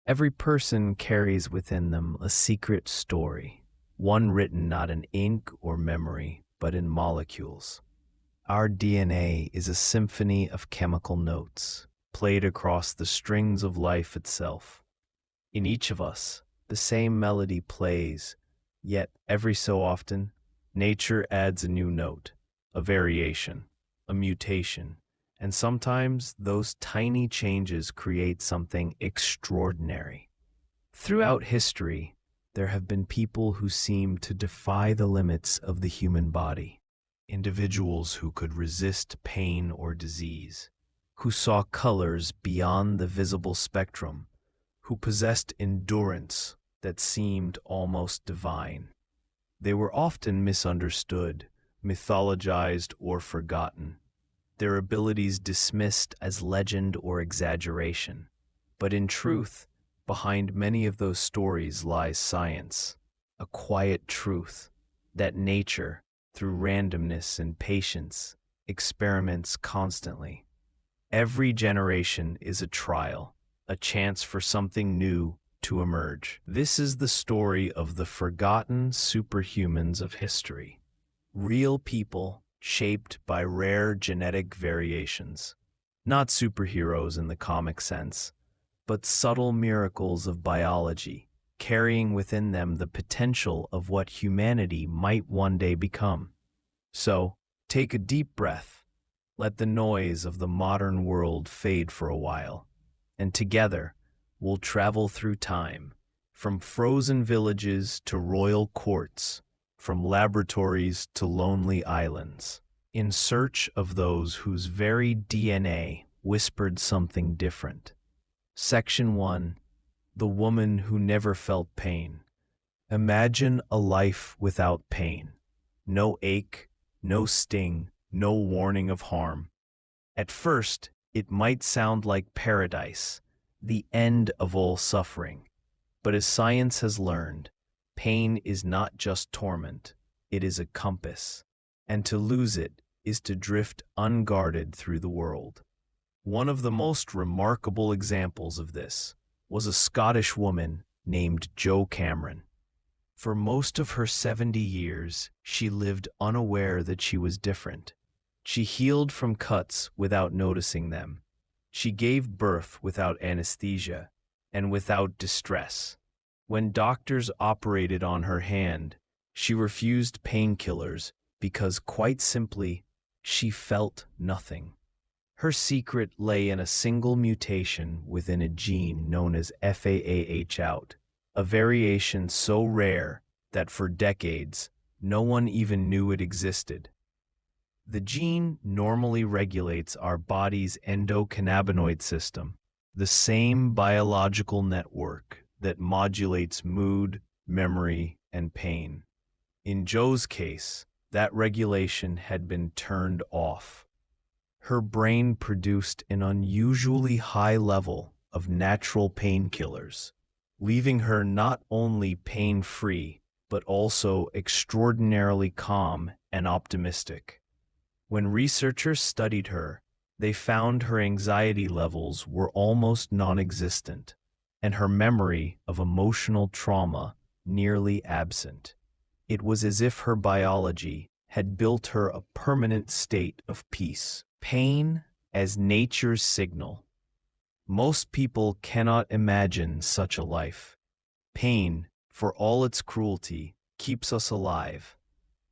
Every person carries within them a secret story, one written not in ink or memory, but in molecules. Our DNA is a symphony of chemical notes, played across the strings of life itself. In each of us, the same melody plays, yet every so often, nature adds a new note, a variation, a mutation, and sometimes those tiny changes create something extraordinary. Throughout history, there have been people who seem to defy the limits of the human body. Individuals who could resist pain or disease, who saw colors beyond the visible spectrum, who possessed endurance that seemed almost divine. They were often misunderstood, mythologized, or forgotten, their abilities dismissed as legend or exaggeration. But in truth, behind many of those stories lies science, a quiet truth that nature, through randomness and patience, experiments constantly. Every generation is a trial, a chance for something new to emerge. This is the story of the forgotten superhumans of history. Real people shaped by rare genetic variations. Not superheroes in the comic sense, but subtle miracles of biology, carrying within them the potential of what humanity might one day become. So, take a deep breath, let the noise of the modern world fade for a while, and together we'll travel through time, from frozen villages to royal courts, from laboratories to lonely islands, in search of those whose very DNA whispered something different. Section 1. The Woman Who Never Felt Pain. Imagine a life without pain. No ache, no sting, no warning of harm. At first, it might sound like paradise, the end of all suffering. But as science has learned, pain is not just torment, it is a compass. And to lose it is to drift unguarded through the world. One of the most remarkable examples of this was a Scottish woman named Jo Cameron. For most of her 70 years, she lived unaware that she was different. She healed from cuts without noticing them. She gave birth without anesthesia and without distress. When doctors operated on her hand, she refused painkillers because, quite simply, she felt nothing. Her secret lay in a single mutation within a gene known as FAAH out, a variation so rare that for decades, no one even knew it existed. The gene normally regulates our body's endocannabinoid system, the same biological network that modulates mood, memory, and pain. In Jo's case, that regulation had been turned off. Her brain produced an unusually high level of natural painkillers, leaving her not only pain-free, but also extraordinarily calm and optimistic. When researchers studied her, they found her anxiety levels were almost non-existent, and her memory of emotional trauma nearly absent. It was as if her biology had built her a permanent state of peace. Pain as nature's signal. Most people cannot imagine such a life. Pain, for all its cruelty, keeps us alive.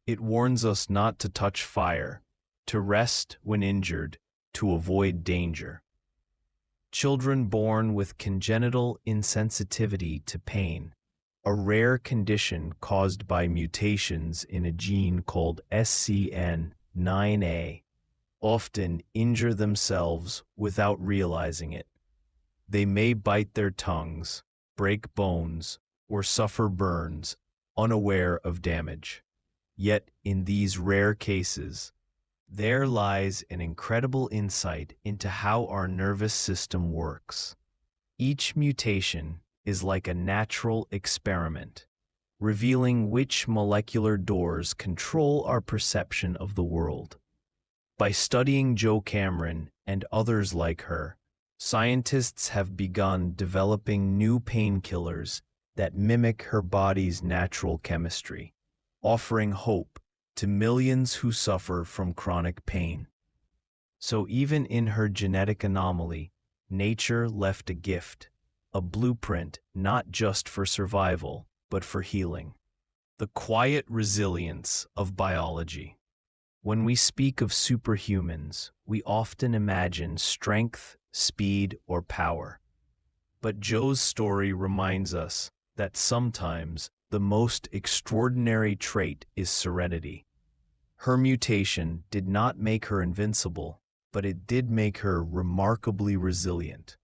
It warns us not to touch fire, to rest when injured, to avoid danger. Children born with congenital insensitivity to pain, a rare condition caused by mutations in a gene called SCN9A, often injure themselves without realizing it. They may bite their tongues, break bones, or suffer burns, unaware of damage. Yet, in these rare cases, there lies an incredible insight into how our nervous system works. Each mutation is like a natural experiment, revealing which molecular doors control our perception of the world. By studying Jo Cameron and others like her, Scientists have begun developing new painkillers that mimic her body's natural chemistry, offering hope to millions who suffer from chronic pain. So even in her genetic anomaly, nature left a gift, a blueprint not just for survival, but for healing. The quiet resilience of biology. When we speak of superhumans, we often imagine strength, speed, or power. But Joe's story reminds us that sometimes the most extraordinary trait is serenity. Her mutation did not make her invincible, but it did make her remarkably resilient.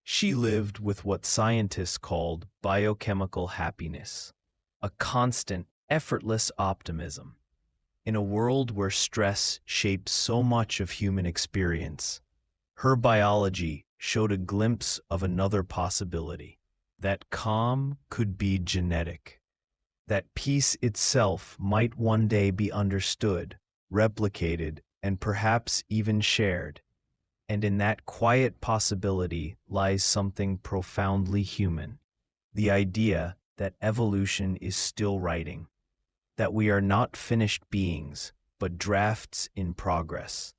She lived with what scientists called biochemical happiness, a constant, effortless optimism. In a world where stress shapes so much of human experience, her biology showed a glimpse of another possibility. That calm could be genetic. That peace itself might one day be understood, replicated, and perhaps even shared. And in that quiet possibility lies something profoundly human. The idea that evolution is still writing. That we are not finished beings, but drafts in progress.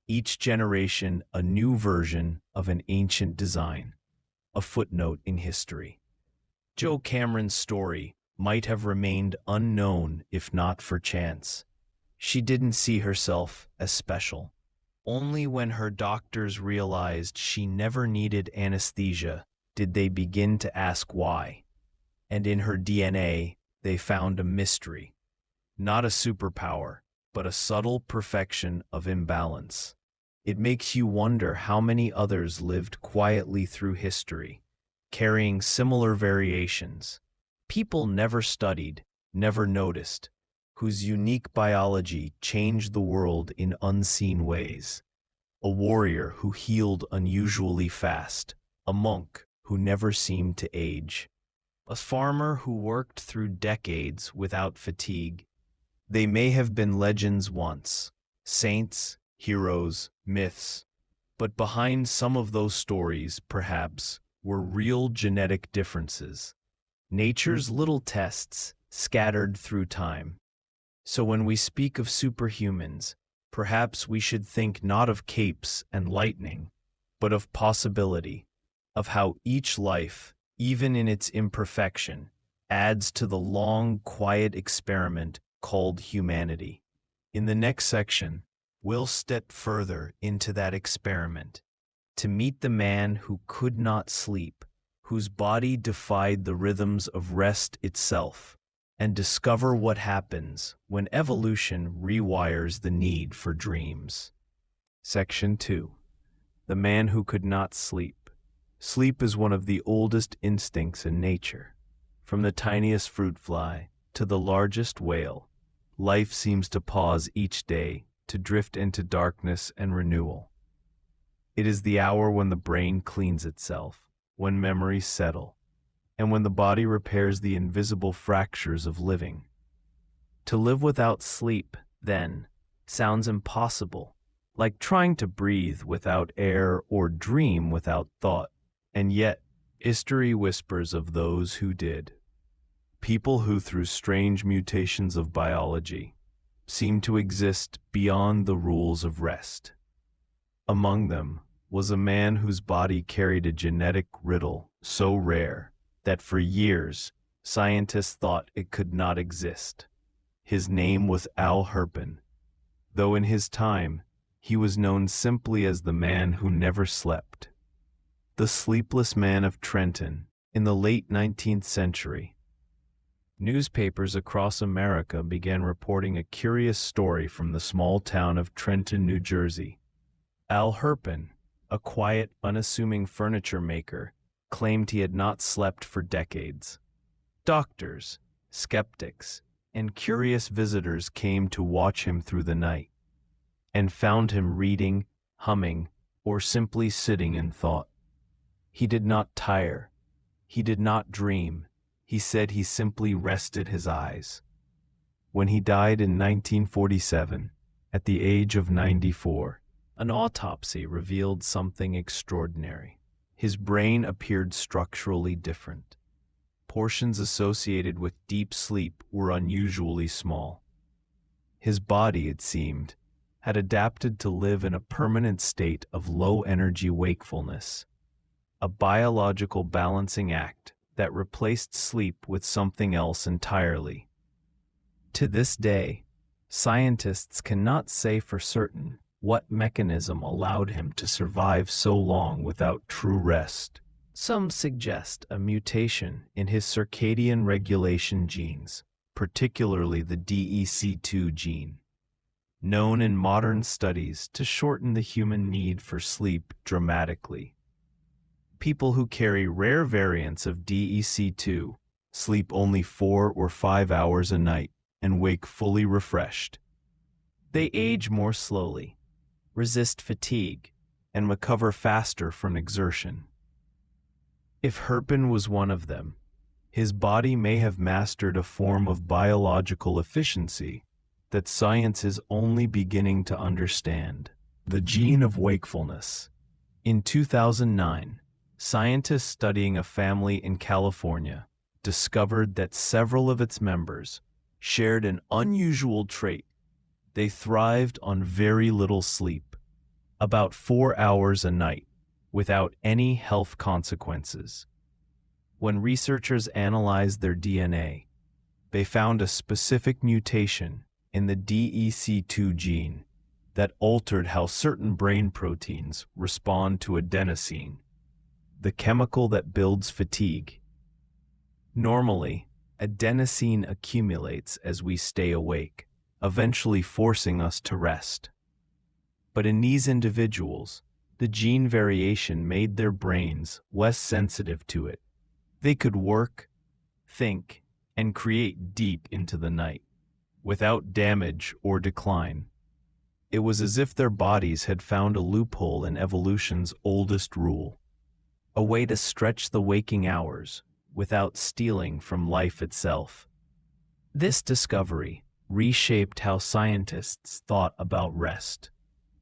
Each generation a new version of an ancient design, a footnote in history. Joe Cameron's story might have remained unknown if not for chance. She didn't see herself as special. Only when her doctors realized she never needed anesthesia did they begin to ask why. And in her DNA, they found a mystery. Not a superpower, but a subtle perfection of imbalance. It makes you wonder how many others lived quietly through history, carrying similar variations. People never studied, never noticed, whose unique biology changed the world in unseen ways. A warrior who healed unusually fast, a monk who never seemed to age, a farmer who worked through decades without fatigue. They may have been legends once, saints, heroes, myths, but behind some of those stories, perhaps, were real genetic differences, nature's little tests scattered through time. So when we speak of superhumans, perhaps we should think not of capes and lightning, but of possibility, of how each life, even in its imperfection, adds to the long, quiet experiment called humanity. In the next section, we'll step further into that experiment, to meet the man who could not sleep, whose body defied the rhythms of rest itself, and discover what happens when evolution rewires the need for dreams. Section 2. The man who could not sleep. Sleep is one of the oldest instincts in nature. From the tiniest fruit fly to the largest whale, life seems to pause each day, to drift into darkness and renewal. It is the hour when the brain cleans itself, when memories settle, and when the body repairs the invisible fractures of living. To live without sleep, then, sounds impossible, like trying to breathe without air or dream without thought. And yet, history whispers of those who did. People who, through strange mutations of biology, seem to exist beyond the rules of rest. Among them was a man whose body carried a genetic riddle so rare that for years scientists thought it could not exist. His name was Al Herpin, though in his time he was known simply as the man who never slept. The sleepless man of Trenton in the late 19th century. Newspapers across America began reporting a curious story from the small town of Trenton, New Jersey. Al Herpin, a quiet, unassuming furniture maker, claimed he had not slept for decades. Doctors, skeptics, and curious visitors came to watch him through the night, and found him reading, humming, or simply sitting in thought. He did not tire. He did not dream. He said he simply rested his eyes. When he died in 1947, at the age of 94, an autopsy revealed something extraordinary. his brain appeared structurally different. Portions associated with deep sleep were unusually small. His body, it seemed, had adapted to live in a permanent state of low-energy wakefulness, a biological balancing act that replaced sleep with something else entirely. To this day, scientists cannot say for certain what mechanism allowed him to survive so long without true rest. Some suggest a mutation in his circadian regulation genes, particularly the DEC2 gene, known in modern studies to shorten the human need for sleep dramatically. People who carry rare variants of DEC2 sleep only 4 or 5 hours a night and wake fully refreshed. They age more slowly, resist fatigue, and recover faster from exertion. If Herpin was one of them, his body may have mastered a form of biological efficiency that science is only beginning to understand: the gene of wakefulness. In 2009, scientists studying a family in California discovered that several of its members shared an unusual trait. They thrived on very little sleep, about 4 hours a night, without any health consequences. When researchers analyzed their DNA, they found a specific mutation in the DEC2 gene that altered how certain brain proteins respond to adenosine, the chemical that builds fatigue. Normally, adenosine accumulates as we stay awake, eventually forcing us to rest. But in these individuals, the gene variation made their brains less sensitive to it. They could work, think, and create deep into the night, without damage or decline. It was as if their bodies had found a loophole in evolution's oldest rule, a way to stretch the waking hours without stealing from life itself. This discovery reshaped how scientists thought about rest.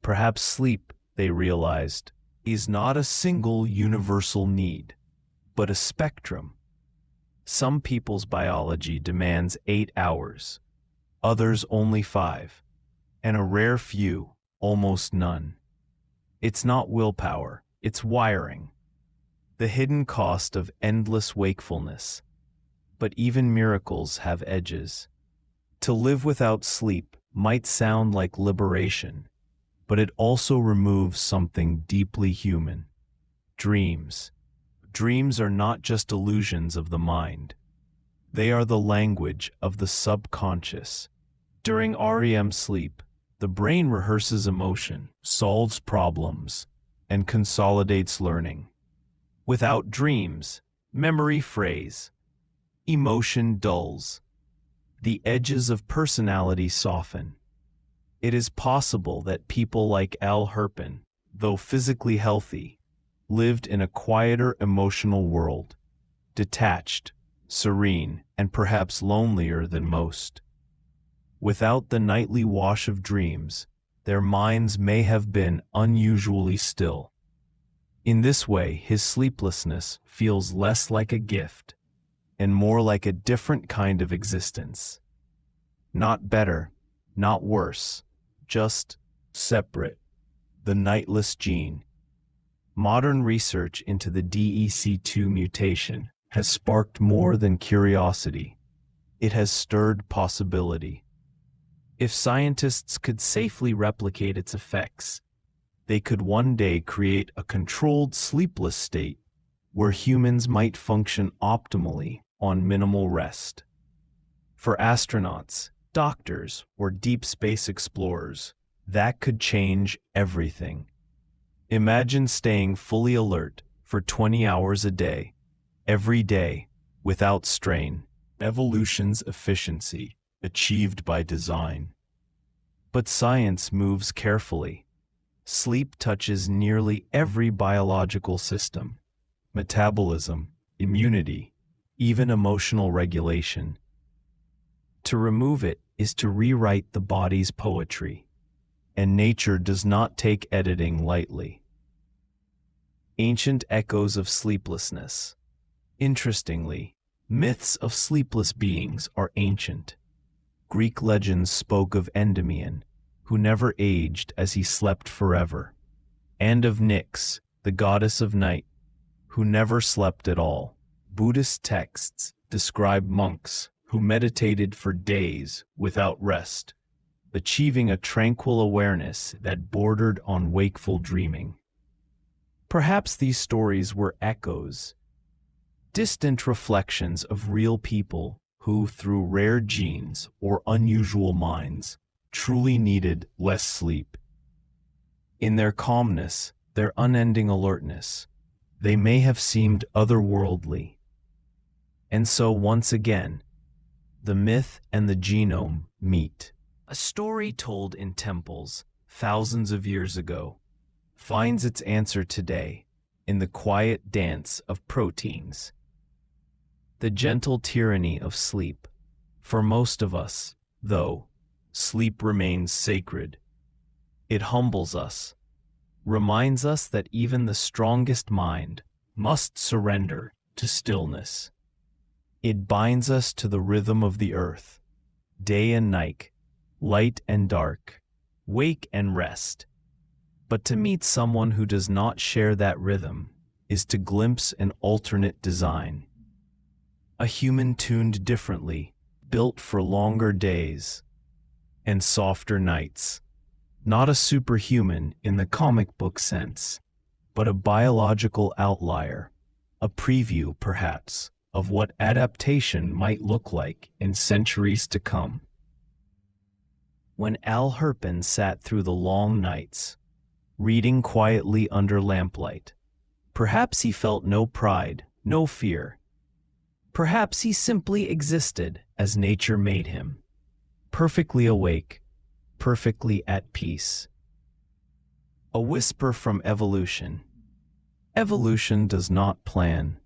Perhaps sleep, they realized, is not a single universal need, but a spectrum. Some people's biology demands 8 hours, others only 5, and a rare few, almost none. It's not willpower, it's wiring. The hidden cost of endless wakefulness. But even miracles have edges. To live without sleep might sound like liberation, but it also removes something deeply human: dreams. Dreams are not just illusions of the mind. They are the language of the subconscious. During REM sleep, the brain rehearses emotion, solves problems, and consolidates learning. Without dreams, memory frays, emotion dulls, the edges of personality soften. It is possible that people like Al Herpin, though physically healthy, lived in a quieter emotional world, detached, serene, and perhaps lonelier than most. Without the nightly wash of dreams, their minds may have been unusually still. In this way, his sleeplessness feels less like a gift and more like a different kind of existence. Not better, not worse, just separate. The nightless gene. Modern research into the DEC2 mutation has sparked more than curiosity. It has stirred possibility. If scientists could safely replicate its effects, they could one day create a controlled sleepless state where humans might function optimally on minimal rest. For astronauts, doctors, or deep space explorers, that could change everything. Imagine staying fully alert for 20 hours a day, every day, without strain. Evolution's efficiency, achieved by design. But science moves carefully. Sleep touches nearly every biological system: metabolism, immunity, even emotional regulation. To remove it is to rewrite the body's poetry, and nature does not take editing lightly. Ancient echoes of sleeplessness. Interestingly, myths of sleepless beings are ancient. Greek legends spoke of Endymion, who never aged as he slept forever, and of Nyx, the goddess of night, who never slept at all. Buddhist texts describe monks who meditated for days without rest, achieving a tranquil awareness that bordered on wakeful dreaming. Perhaps these stories were echoes, distant reflections of real people who, through rare genes or unusual minds, truly needed less sleep. In their calmness, their unending alertness, they may have seemed otherworldly. And so once again, the myth and the genome meet. A story told in temples thousands of years ago finds its answer today in the quiet dance of proteins. The gentle tyranny of sleep. For most of us, though, sleep remains sacred. It humbles us, reminds us that even the strongest mind must surrender to stillness. It binds us to the rhythm of the earth, day and night, light and dark, wake and rest. But to meet someone who does not share that rhythm is to glimpse an alternate design. A human tuned differently, built for longer days and softer nights. Not a superhuman in the comic book sense, but a biological outlier, a preview, perhaps, of what adaptation might look like in centuries to come. When Al Herpen sat through the long nights, reading quietly under lamplight, perhaps he felt no pride, no fear. Perhaps he simply existed as nature made him, perfectly awake, perfectly at peace. A whisper from evolution. Evolution does not plan.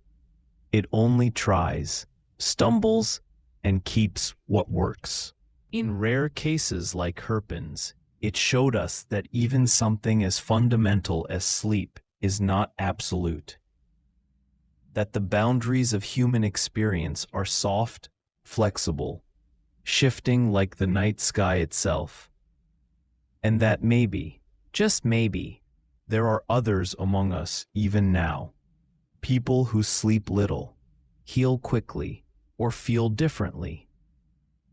It only tries, stumbles, and keeps what works. In rare cases like Herpen's, it showed us that even something as fundamental as sleep is not absolute. That the boundaries of human experience are soft, flexible, shifting like the night sky itself. And that maybe, just maybe, there are others among us even now. People who sleep little, heal quickly, or feel differently.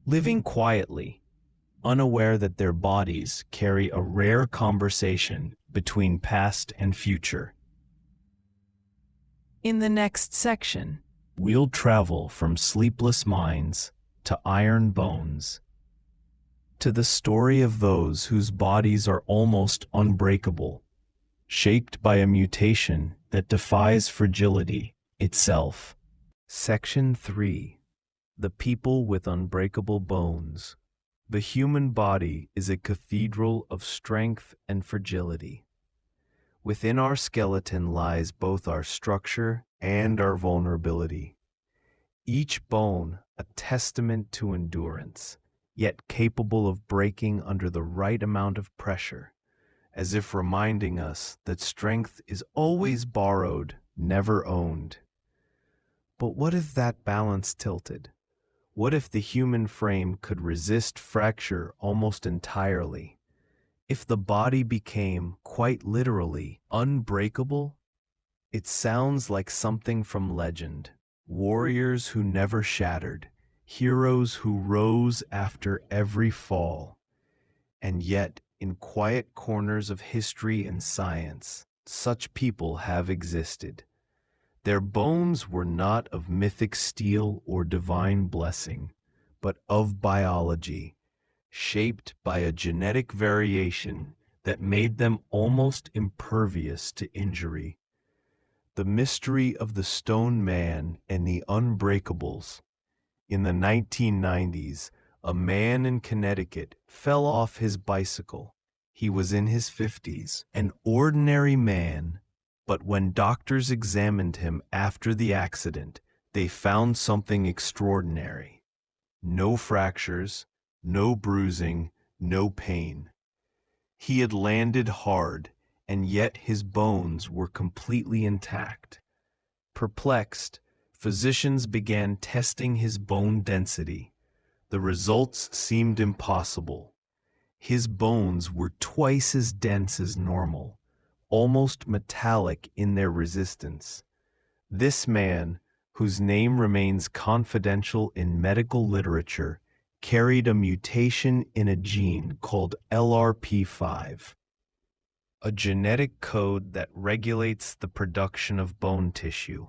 Living quietly, unaware that their bodies carry a rare conversation between past and future. In the next section, we'll travel from sleepless minds to iron bones, to the story of those whose bodies are almost unbreakable, shaped by a mutation that defies fragility itself. Section 3. The people with unbreakable bones. The human body is a cathedral of strength and fragility. Within our skeleton lies both our structure and our vulnerability. Each bone a testament to endurance, yet capable of breaking under the right amount of pressure, as if reminding us that strength is always borrowed, never owned. But what if that balance tilted? What if the human frame could resist fracture almost entirely? If the body became, quite literally, unbreakable? It sounds like something from legend. Warriors who never shattered, heroes who rose after every fall. And yet, in quiet corners of history and science, such people have existed. Their bones were not of mythic steel or divine blessing, but of biology, shaped by a genetic variation that made them almost impervious to injury. The mystery of the stone man and the unbreakables. In the 1990s, a man in Connecticut fell off his bicycle. He was in his 50s, an ordinary man, but when doctors examined him after the accident, they found something extraordinary. No fractures, no bruising, no pain. He had landed hard, and yet his bones were completely intact. Perplexed, physicians began testing his bone density. The results seemed impossible. His bones were twice as dense as normal, almost metallic in their resistance. This man, whose name remains confidential in medical literature, carried a mutation in a gene called LRP5, a genetic code that regulates the production of bone tissue.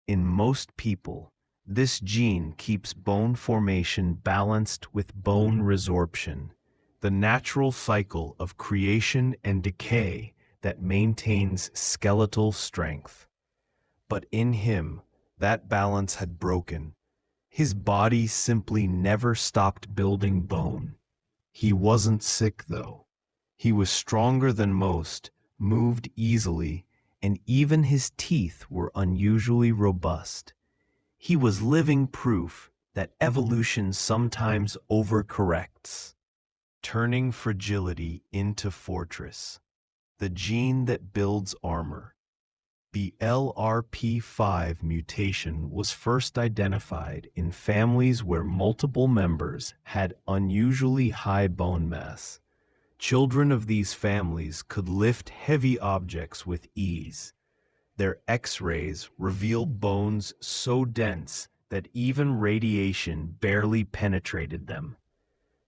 In most people, this gene keeps bone formation balanced with bone resorption, the natural cycle of creation and decay that maintains skeletal strength. But in him, that balance had broken. His body simply never stopped building bone. He wasn't sick, though. He was stronger than most, moved easily, and even his teeth were unusually robust. He was living proof that evolution sometimes overcorrects, turning fragility into fortress. The gene that builds armor. The LRP5 mutation was first identified in families where multiple members had unusually high bone mass. Children of these families could lift heavy objects with ease. Their X-rays revealed bones so dense that even radiation barely penetrated them.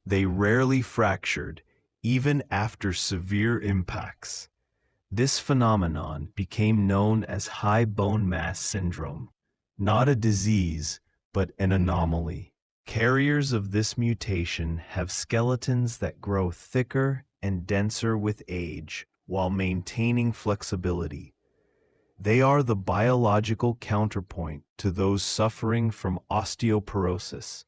They rarely fractured, even after severe impacts. This phenomenon became known as high bone mass syndrome, not a disease, but an anomaly. Carriers of this mutation have skeletons that grow thicker and denser with age while maintaining flexibility. They are the biological counterpoint to those suffering from osteoporosis,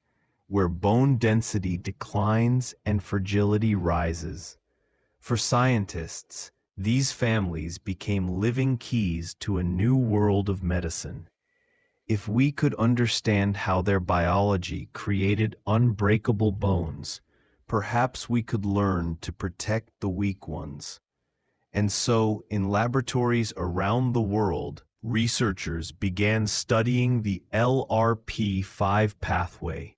where bone density declines and fragility rises. For scientists, these families became living keys to a new world of medicine. If we could understand how their biology created unbreakable bones, perhaps we could learn to protect the weak ones. And so, in laboratories around the world, researchers began studying the LRP5 pathway,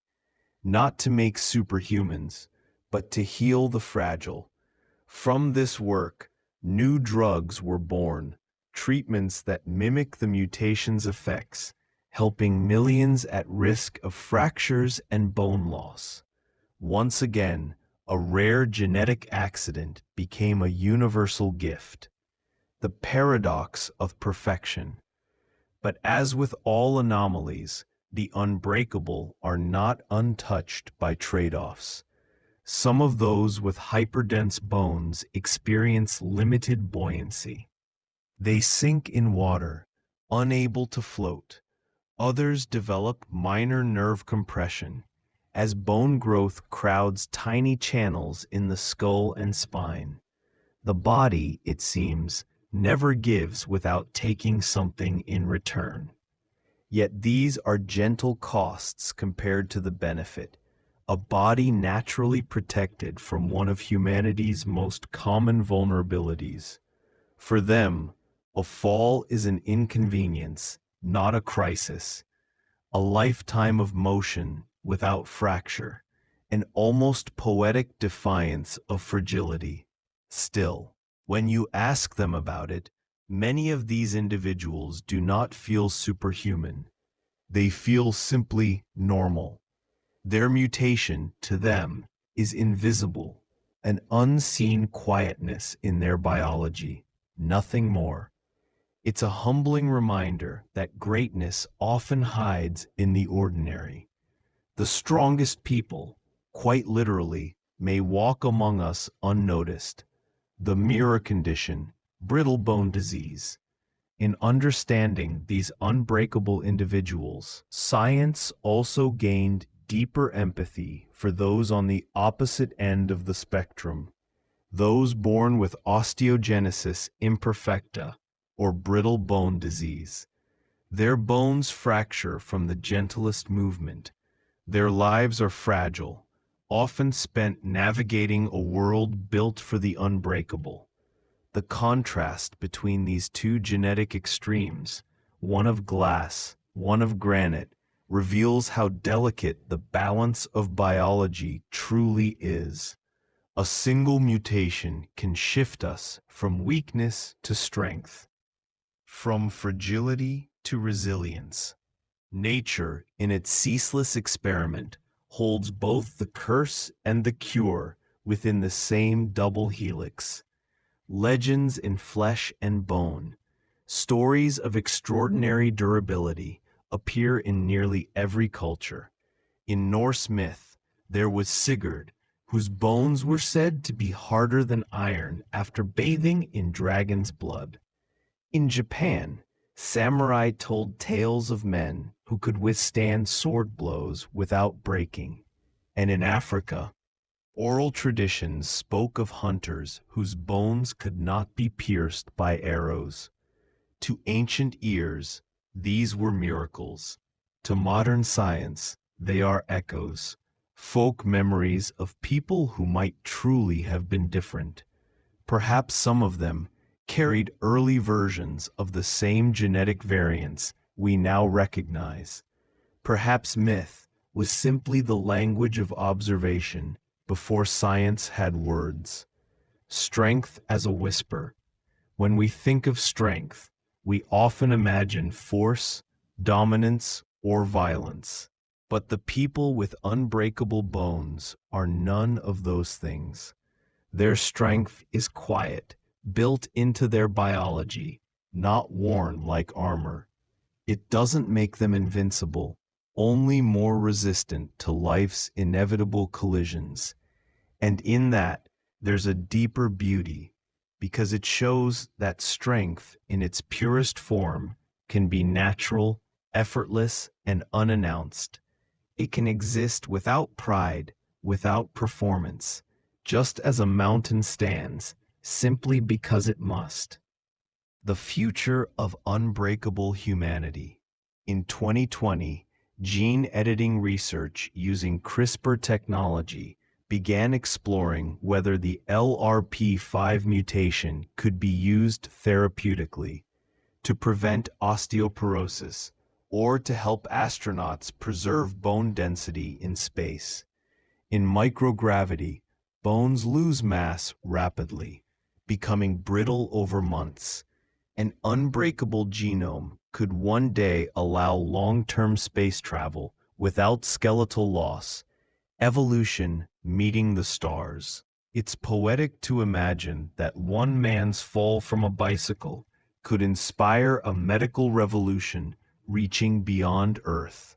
not to make superhumans, but to heal the fragile. From this work, new drugs were born, treatments that mimic the mutation's effects, helping millions at risk of fractures and bone loss. Once again, a rare genetic accident became a universal gift. The paradox of perfection. But as with all anomalies, the unbreakable are not untouched by trade-offs. Some of those with hyperdense bones experience limited buoyancy. They sink in water, unable to float. Others develop minor nerve compression, as bone growth crowds tiny channels in the skull and spine. The body, it seems, never gives without taking something in return. Yet these are gentle costs compared to the benefit. A body naturally protected from one of humanity's most common vulnerabilities. For them, a fall is an inconvenience, not a crisis. A lifetime of motion without fracture, an almost poetic defiance of fragility. Still, when you ask them about it, many of these individuals do not feel superhuman. They feel simply normal. Their mutation, to them, is invisible, an unseen quietness in their biology, nothing more. It's a humbling reminder that greatness often hides in the ordinary. The strongest people, quite literally, may walk among us unnoticed. The mirror condition, brittle bone disease. In understanding these unbreakable individuals, science also gained deeper empathy for those on the opposite end of the spectrum, those born with osteogenesis imperfecta, or brittle bone disease. Their bones fracture from the gentlest movement. Their lives are fragile, often spent navigating a world built for the unbreakable. The contrast between these two genetic extremes, one of glass, one of granite, reveals how delicate the balance of biology truly is. A single mutation can shift us from weakness to strength, from fragility to resilience. Nature, in its ceaseless experiment, holds both the curse and the cure within the same double helix. Legends in flesh and bone, stories of extraordinary durability, appear in nearly every culture. In Norse myth, there was Sigurd, whose bones were said to be harder than iron after bathing in dragon's blood. In Japan, samurai told tales of men who could withstand sword blows without breaking. And in Africa, oral traditions spoke of hunters whose bones could not be pierced by arrows. To ancient ears, these were miracles. To modern science, they are echoes, folk memories of people who might truly have been different. Perhaps some of them carried early versions of the same genetic variants we now recognize. Perhaps myth was simply the language of observation before science had words. Strength as a whisper. When we think of strength, we often imagine force, dominance, or violence. But the people with unbreakable bones are none of those things. Their strength is quiet, built into their biology, not worn like armor. It doesn't make them invincible, only more resistant to life's inevitable collisions. And in that, there's a deeper beauty, because it shows that strength in its purest form can be natural, effortless, and unannounced. It can exist without pride, without performance, just as a mountain stands, simply because it must. The future of unbreakable humanity. In 2020, gene editing research using CRISPR technology began exploring whether the LRP5 mutation could be used therapeutically to prevent osteoporosis or to help astronauts preserve bone density in space. In microgravity, bones lose mass rapidly, becoming brittle over months. An unbreakable genome could one day allow long-term space travel without skeletal loss. Evolution meeting the stars. It's poetic to imagine that one man's fall from a bicycle could inspire a medical revolution reaching beyond Earth.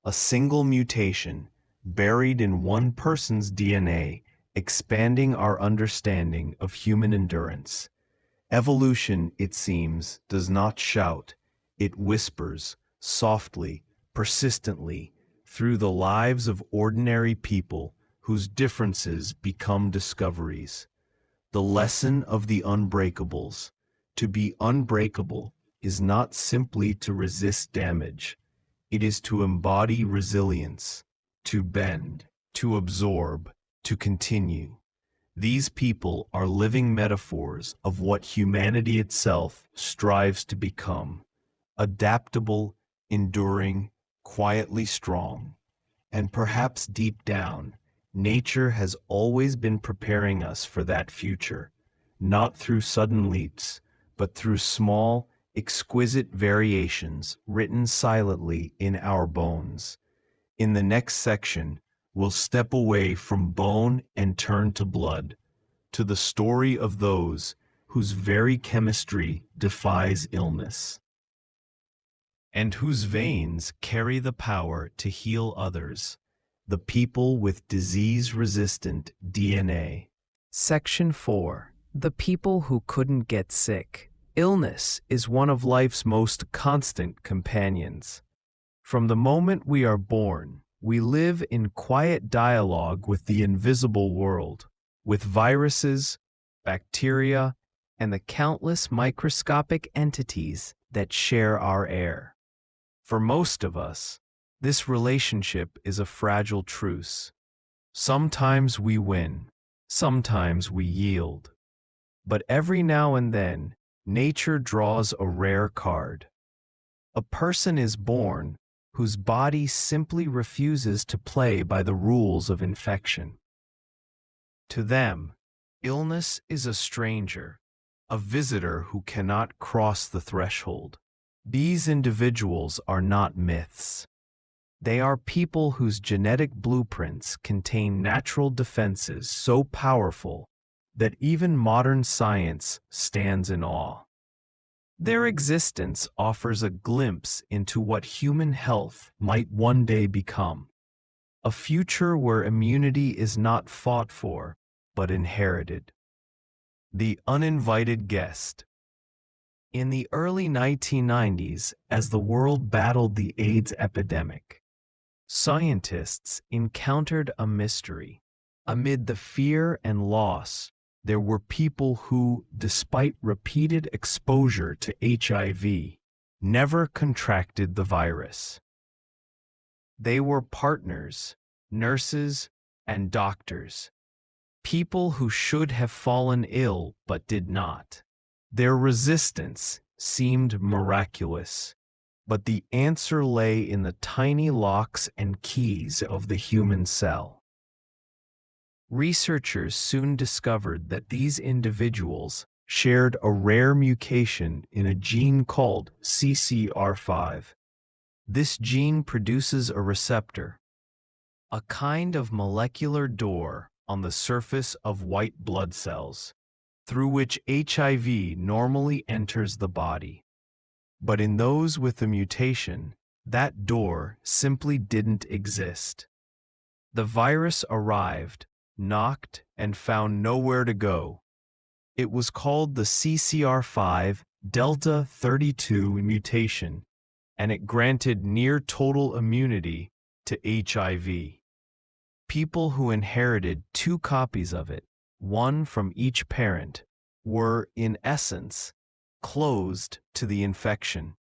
A single mutation, buried in one person's DNA, expanding our understanding of human endurance. Evolution, it seems, does not shout. It whispers, softly, persistently, through the lives of ordinary people whose differences become discoveries. The lesson of the unbreakables. To be unbreakable is not simply to resist damage. It is to embody resilience, to bend, to absorb, to continue. These people are living metaphors of what humanity itself strives to become: adaptable, enduring, quietly strong. And perhaps deep down, nature has always been preparing us for that future, not through sudden leaps, but through small, exquisite variations written silently in our bones. In the next section, we'll step away from bone and turn to blood, to the story of those whose very chemistry defies illness, and whose veins carry the power to heal others, the people with disease-resistant DNA. Section 4. The people who couldn't get sick. Illness is one of life's most constant companions. From the moment we are born, we live in quiet dialogue with the invisible world, with viruses, bacteria, and the countless microscopic entities that share our air. For most of us, this relationship is a fragile truce. Sometimes we win, sometimes we yield. But every now and then, nature draws a rare card. A person is born whose body simply refuses to play by the rules of infection. To them, illness is a stranger, a visitor who cannot cross the threshold. These individuals are not myths. They are people whose genetic blueprints contain natural defenses so powerful that even modern science stands in awe. Their existence offers a glimpse into what human health might one day become, a future where immunity is not fought for, but inherited. The uninvited guest. In the early 1990s, as the world battled the AIDS epidemic, scientists encountered a mystery. Amid the fear and loss, there were people who, despite repeated exposure to HIV, never contracted the virus. They were partners, nurses, and doctors, people who should have fallen ill but did not. Their resistance seemed miraculous, but the answer lay in the tiny locks and keys of the human cell. Researchers soon discovered that these individuals shared a rare mutation in a gene called CCR5. This gene produces a receptor, a kind of molecular door on the surface of white blood cells, through which HIV normally enters the body. But in those with the mutation, that door simply didn't exist. The virus arrived, knocked, and found nowhere to go. It was called the CCR5 Delta 32 mutation, and it granted near total immunity to HIV. People who inherited 2 copies of it, one from each parent, were, in essence, closed to the infection.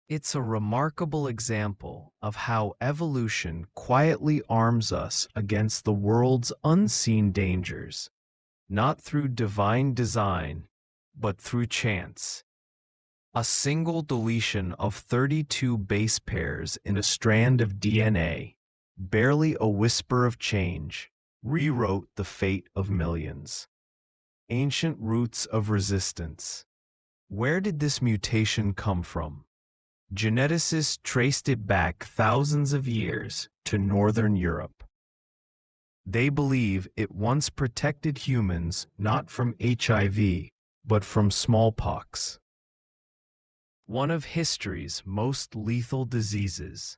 It's a remarkable example of how evolution quietly arms us against the world's unseen dangers, not through divine design, but through chance. A single deletion of 32 base pairs in a strand of DNA, barely a whisper of change, rewrote the fate of millions. Ancient roots of resistance. Where did this mutation come from? Geneticists traced it back thousands of years to Northern Europe. They believe it once protected humans not from HIV, but from smallpox, one of history's most lethal diseases.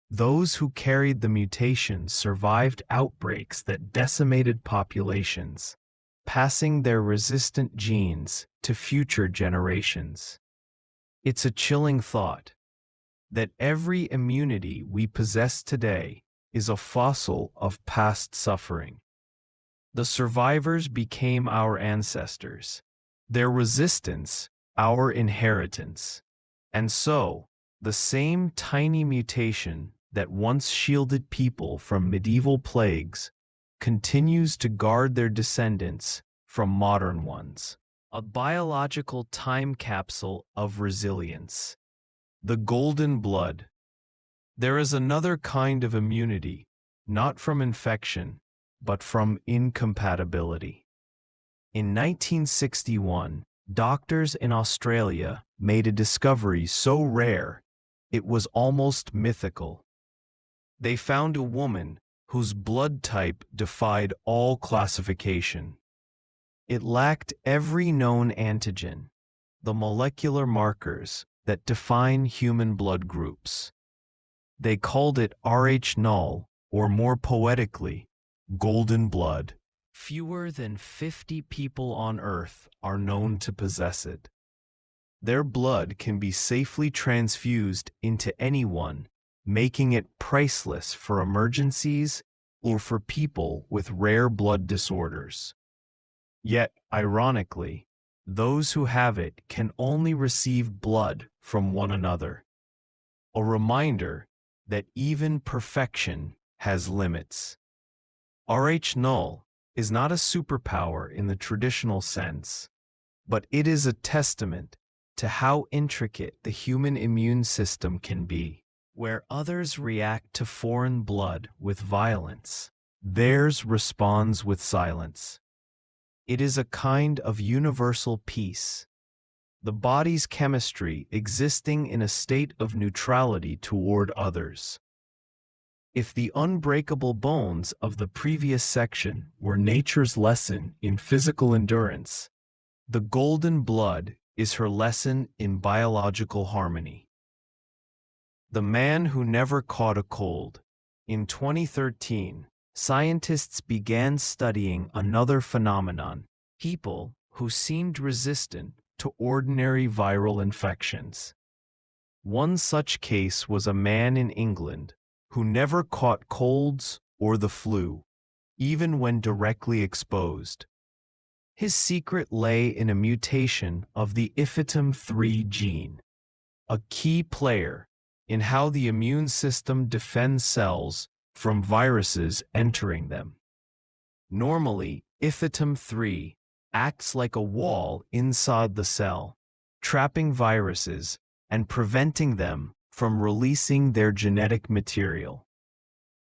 Those who carried the mutation survived outbreaks that decimated populations, passing their resistant genes to future generations. It's a chilling thought that every immunity we possess today is a fossil of past suffering. The survivors became our ancestors, their resistance our inheritance. And so, the same tiny mutation that once shielded people from medieval plagues continues to guard their descendants from modern ones. A biological time capsule of resilience. The golden blood. There is another kind of immunity, not from infection, but from incompatibility. In 1961, doctors in Australia made a discovery so rare, it was almost mythical. They found a woman whose blood type defied all classification. It lacked every known antigen, the molecular markers that define human blood groups. They called it Rh-null, or more poetically, golden blood. Fewer than 50 people on Earth are known to possess it. Their blood can be safely transfused into anyone, making it priceless for emergencies or for people with rare blood disorders. Yet, ironically, those who have it can only receive blood from one another. A reminder that even perfection has limits. Rh-null is not a superpower in the traditional sense, but it is a testament to how intricate the human immune system can be. Where others react to foreign blood with violence, theirs responds with silence. It is a kind of universal peace, the body's chemistry existing in a state of neutrality toward others. If the unbreakable bones of the previous section were nature's lesson in physical endurance, the golden blood is her lesson in biological harmony. The man who never caught a cold. In 2013, scientists began studying another phenomenon: people who seemed resistant to ordinary viral infections. One such case was a man in England who never caught colds or the flu, even when directly exposed. His secret lay in a mutation of the IFITM3 gene, a key player in how the immune system defends cells from viruses entering them. Normally, IFITM3 acts like a wall inside the cell, trapping viruses and preventing them from releasing their genetic material.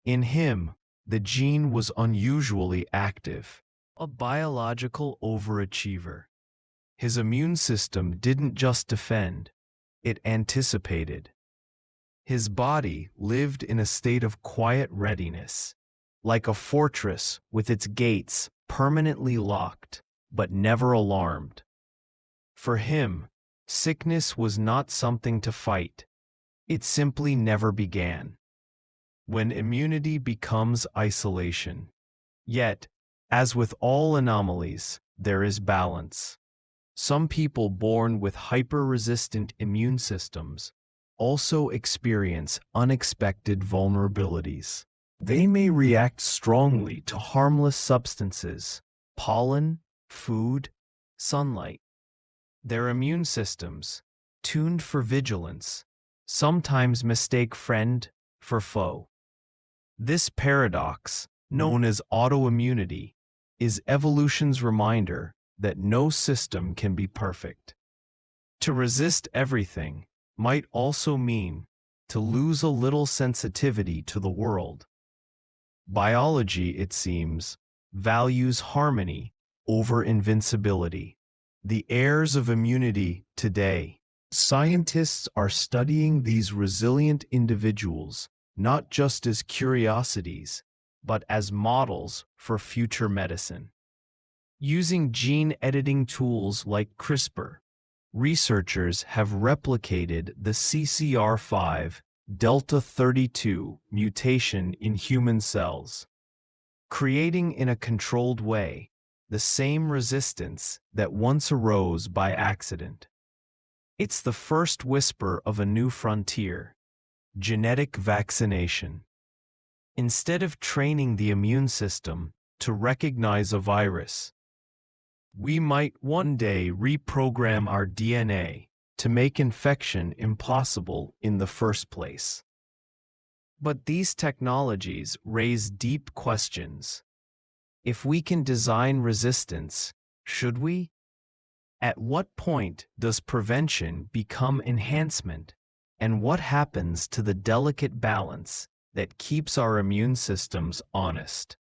In him, the gene was unusually active, a biological overachiever. His immune system didn't just defend, it anticipated. His body lived in a state of quiet readiness, like a fortress with its gates permanently locked, but never alarmed. For him, sickness was not something to fight. It simply never began. When immunity becomes isolation. Yet, as with all anomalies, there is balance. Some people born with hyper-resistant immune systems also experience unexpected vulnerabilities. They may react strongly to harmless substances, pollen, food, sunlight. Their immune systems, tuned for vigilance, sometimes mistake friend for foe. This paradox, known as autoimmunity, is evolution's reminder that no system can be perfect. To resist everything might also mean to lose a little sensitivity to the world. Biology, it seems, values harmony over invincibility. The heirs of immunity today. Scientists are studying these resilient individuals not just as curiosities, but as models for future medicine. Using gene editing tools like CRISPR, researchers have replicated the CCR5 delta 32 mutation in human cells, creating in a controlled way the same resistance that once arose by accident. It's the first whisper of a new frontier: genetic vaccination. Instead of training the immune system to recognize a virus, we might one day reprogram our DNA to make infection impossible in the first place. But these technologies raise deep questions. If we can design resistance, should we? At what point does prevention become enhancement? And what happens to the delicate balance that keeps our immune systems honest?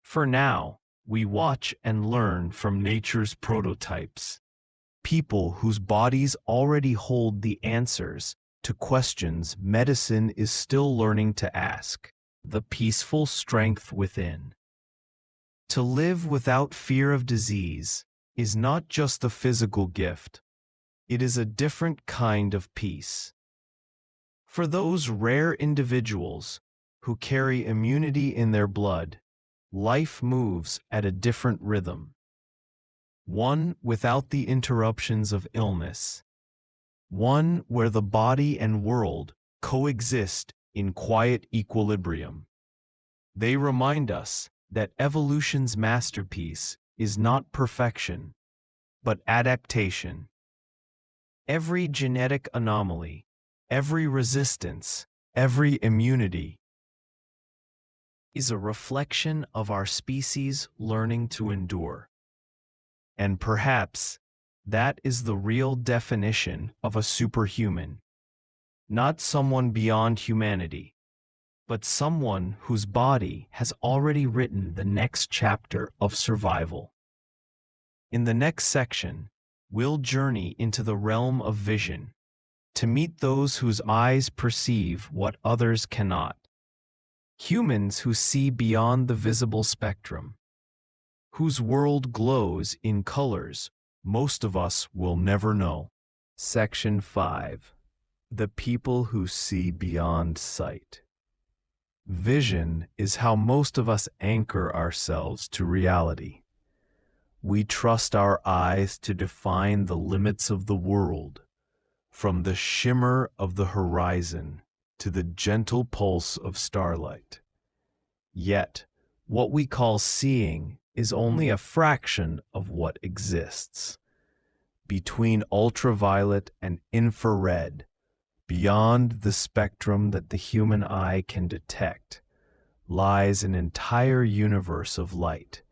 For now, we watch and learn from nature's prototypes, people whose bodies already hold the answers to questions medicine is still learning to ask. The peaceful strength within. To live without fear of disease is not just a physical gift. It is a different kind of peace. For those rare individuals who carry immunity in their blood, life moves at a different rhythm. One without the interruptions of illness. One where the body and world coexist in quiet equilibrium. They remind us that evolution's masterpiece is not perfection, but adaptation. Every genetic anomaly, every resistance, every immunity is a reflection of our species learning to endure. And perhaps that is the real definition of a superhuman. Not someone beyond humanity, but someone whose body has already written the next chapter of survival. In the next section, we'll journey into the realm of vision to meet those whose eyes perceive what others cannot. Humans who see beyond the visible spectrum, whose world glows in colors most of us will never know. Section 5. The people who see beyond sight. Vision is how most of us anchor ourselves to reality. We trust our eyes to define the limits of the world, from the shimmer of the horizon to the gentle pulse of starlight. Yet, what we call seeing is only a fraction of what exists. Between ultraviolet and infrared, beyond the spectrum that the human eye can detect, lies an entire universe of light.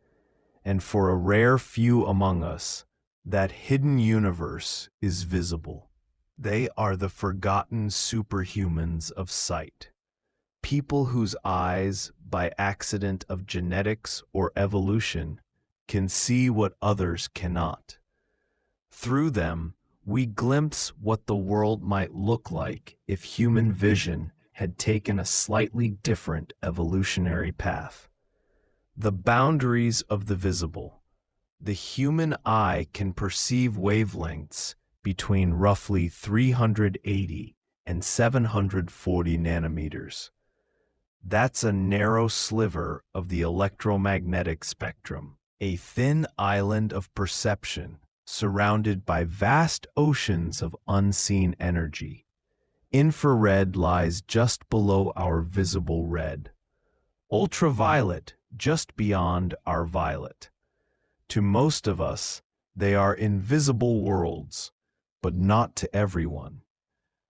And for a rare few among us, that hidden universe is visible. They are the forgotten superhumans of sight. People whose eyes, by accident of genetics or evolution, can see what others cannot. Through them, we glimpse what the world might look like if human vision had taken a slightly different evolutionary path. The boundaries of the visible. The human eye can perceive wavelengths between roughly 380 and 740 nanometers. That's a narrow sliver of the electromagnetic spectrum, a thin island of perception surrounded by vast oceans of unseen energy. Infrared lies just below our visible red. Ultraviolet just beyond our violet. To most of us, they are invisible worlds, but not to everyone.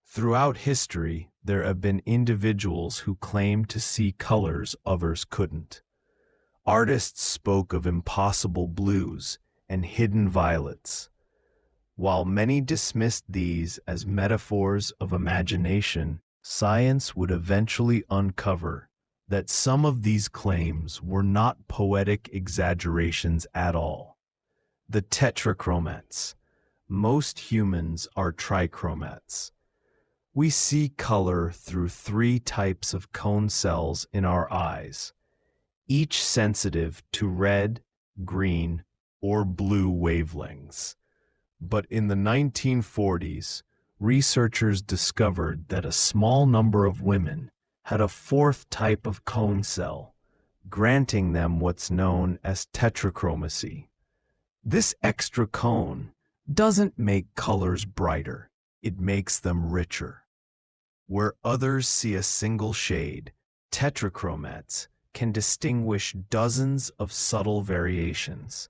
Throughout history, there have been individuals who claimed to see colors others couldn't. Artists spoke of impossible blues and hidden violets. While many dismissed these as metaphors of imagination, science would eventually uncover that some of these claims were not poetic exaggerations at all. The tetrachromats. Most humans are trichromats. We see color through 3 types of cone cells in our eyes, each sensitive to red, green, or blue wavelengths. But in the 1940s, researchers discovered that a small number of women had a 4th type of cone cell, granting them what's known as tetrachromacy. This extra cone doesn't make colors brighter, it makes them richer. Where others see a single shade, tetrachromats can distinguish dozens of subtle variations.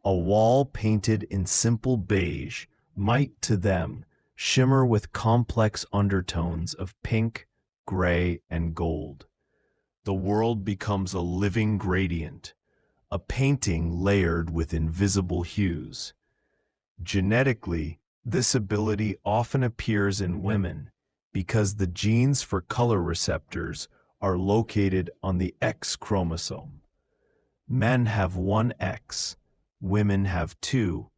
A wall painted in simple beige might, to them, shimmer with complex undertones of pink, gray, and gold. The world becomes a living gradient, a painting layered with invisible hues. Genetically, this ability often appears in women because the genes for color receptors are located on the X chromosome. Men have 1 X, women have 2,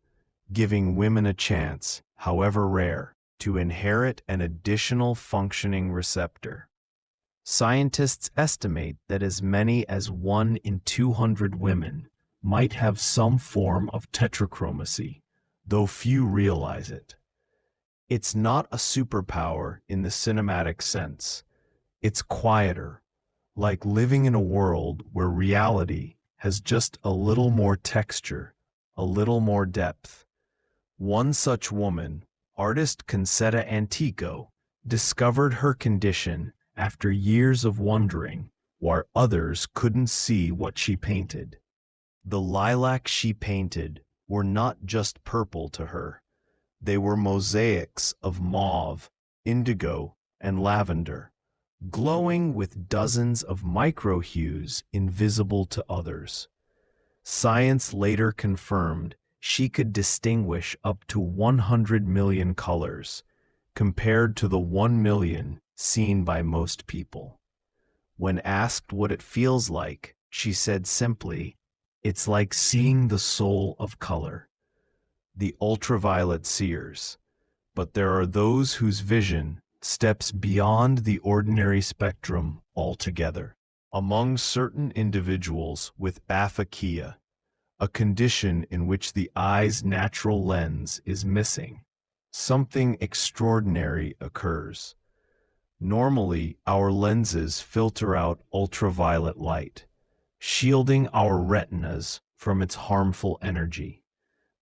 giving women a chance, however rare, to inherit an additional functioning receptor. Scientists estimate that as many as 1 in 200 women might have some form of tetrachromacy, though few realize it. It's not a superpower in the cinematic sense. It's quieter, like living in a world where reality has just a little more texture, a little more depth. One such woman, artist Concetta Antico, discovered her condition after years of wondering why others couldn't see what she painted. The lilacs she painted were not just purple to her. They were mosaics of mauve, indigo, and lavender, glowing with dozens of microhues invisible to others. Science later confirmed she could distinguish up to 100 million colors, compared to the 1 million seen by most people. When asked what it feels like, she said simply, "It's like seeing the soul of color." The ultraviolet seers. But there are those whose vision steps beyond the ordinary spectrum altogether. Among certain individuals with aphakia, a condition in which the eye's natural lens is missing, something extraordinary occurs. Normally, our lenses filter out ultraviolet light, shielding our retinas from its harmful energy.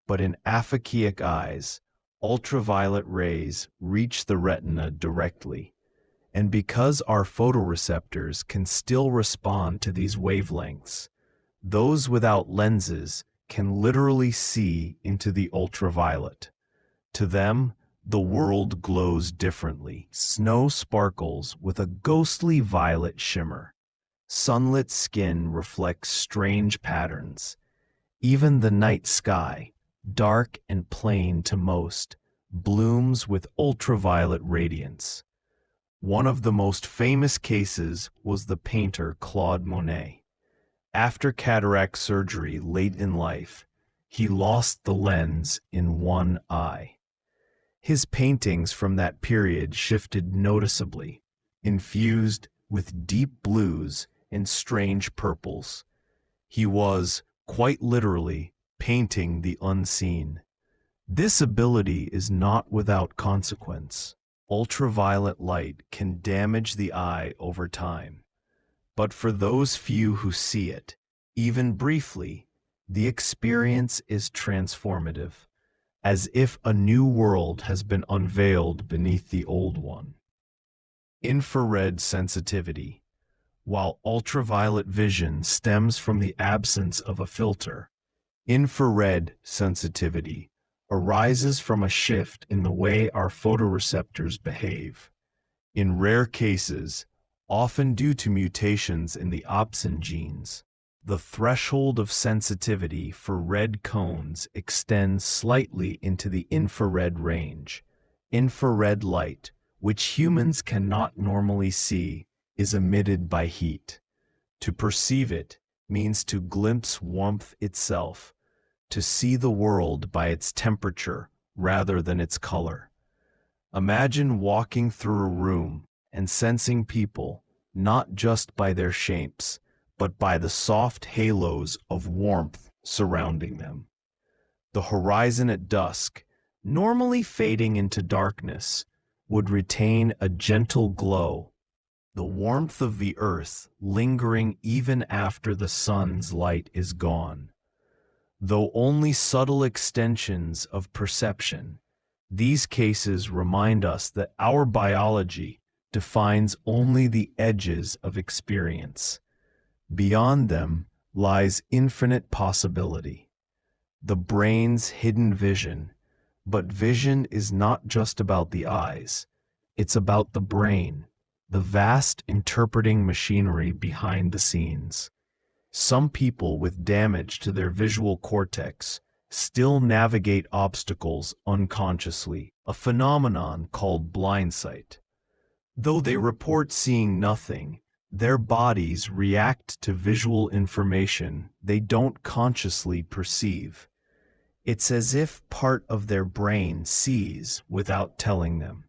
But in aphakic eyes, ultraviolet rays reach the retina directly, and because our photoreceptors can still respond to these wavelengths, those without lenses can literally see into the ultraviolet. To them, the world glows differently. Snow sparkles with a ghostly violet shimmer. Sunlit skin reflects strange patterns. Even the night sky, dark and plain to most, blooms with ultraviolet radiance. One of the most famous cases was the painter Claude Monet. After cataract surgery late in life, he lost the lens in one eye. His paintings from that period shifted noticeably, infused with deep blues and strange purples. He was, quite literally, painting the unseen. This ability is not without consequence. Ultraviolet light can damage the eye over time. But for those few who see it, even briefly, the experience is transformative, as if a new world has been unveiled beneath the old one. Infrared sensitivity. While ultraviolet vision stems from the absence of a filter, infrared sensitivity arises from a shift in the way our photoreceptors behave. In rare cases, often due to mutations in the opsin genes, the threshold of sensitivity for red cones extends slightly into the infrared range. Infrared light, which humans cannot normally see, is emitted by heat. To perceive it means to glimpse warmth itself, to see the world by its temperature rather than its color. Imagine walking through a room and sensing people not just by their shapes, but by the soft halos of warmth surrounding them. The horizon at dusk, normally fading into darkness, would retain a gentle glow, the warmth of the earth lingering even after the sun's light is gone. Though only subtle extensions of perception, these cases remind us that our biology defines only the edges of experience. Beyond them lies infinite possibility. The brain's hidden vision. But vision is not just about the eyes. It's about the brain, the vast interpreting machinery behind the scenes. Some people with damage to their visual cortex still navigate obstacles unconsciously, a phenomenon called blindsight. Though they report seeing nothing, their bodies react to visual information they don't consciously perceive. It's as if part of their brain sees without telling them.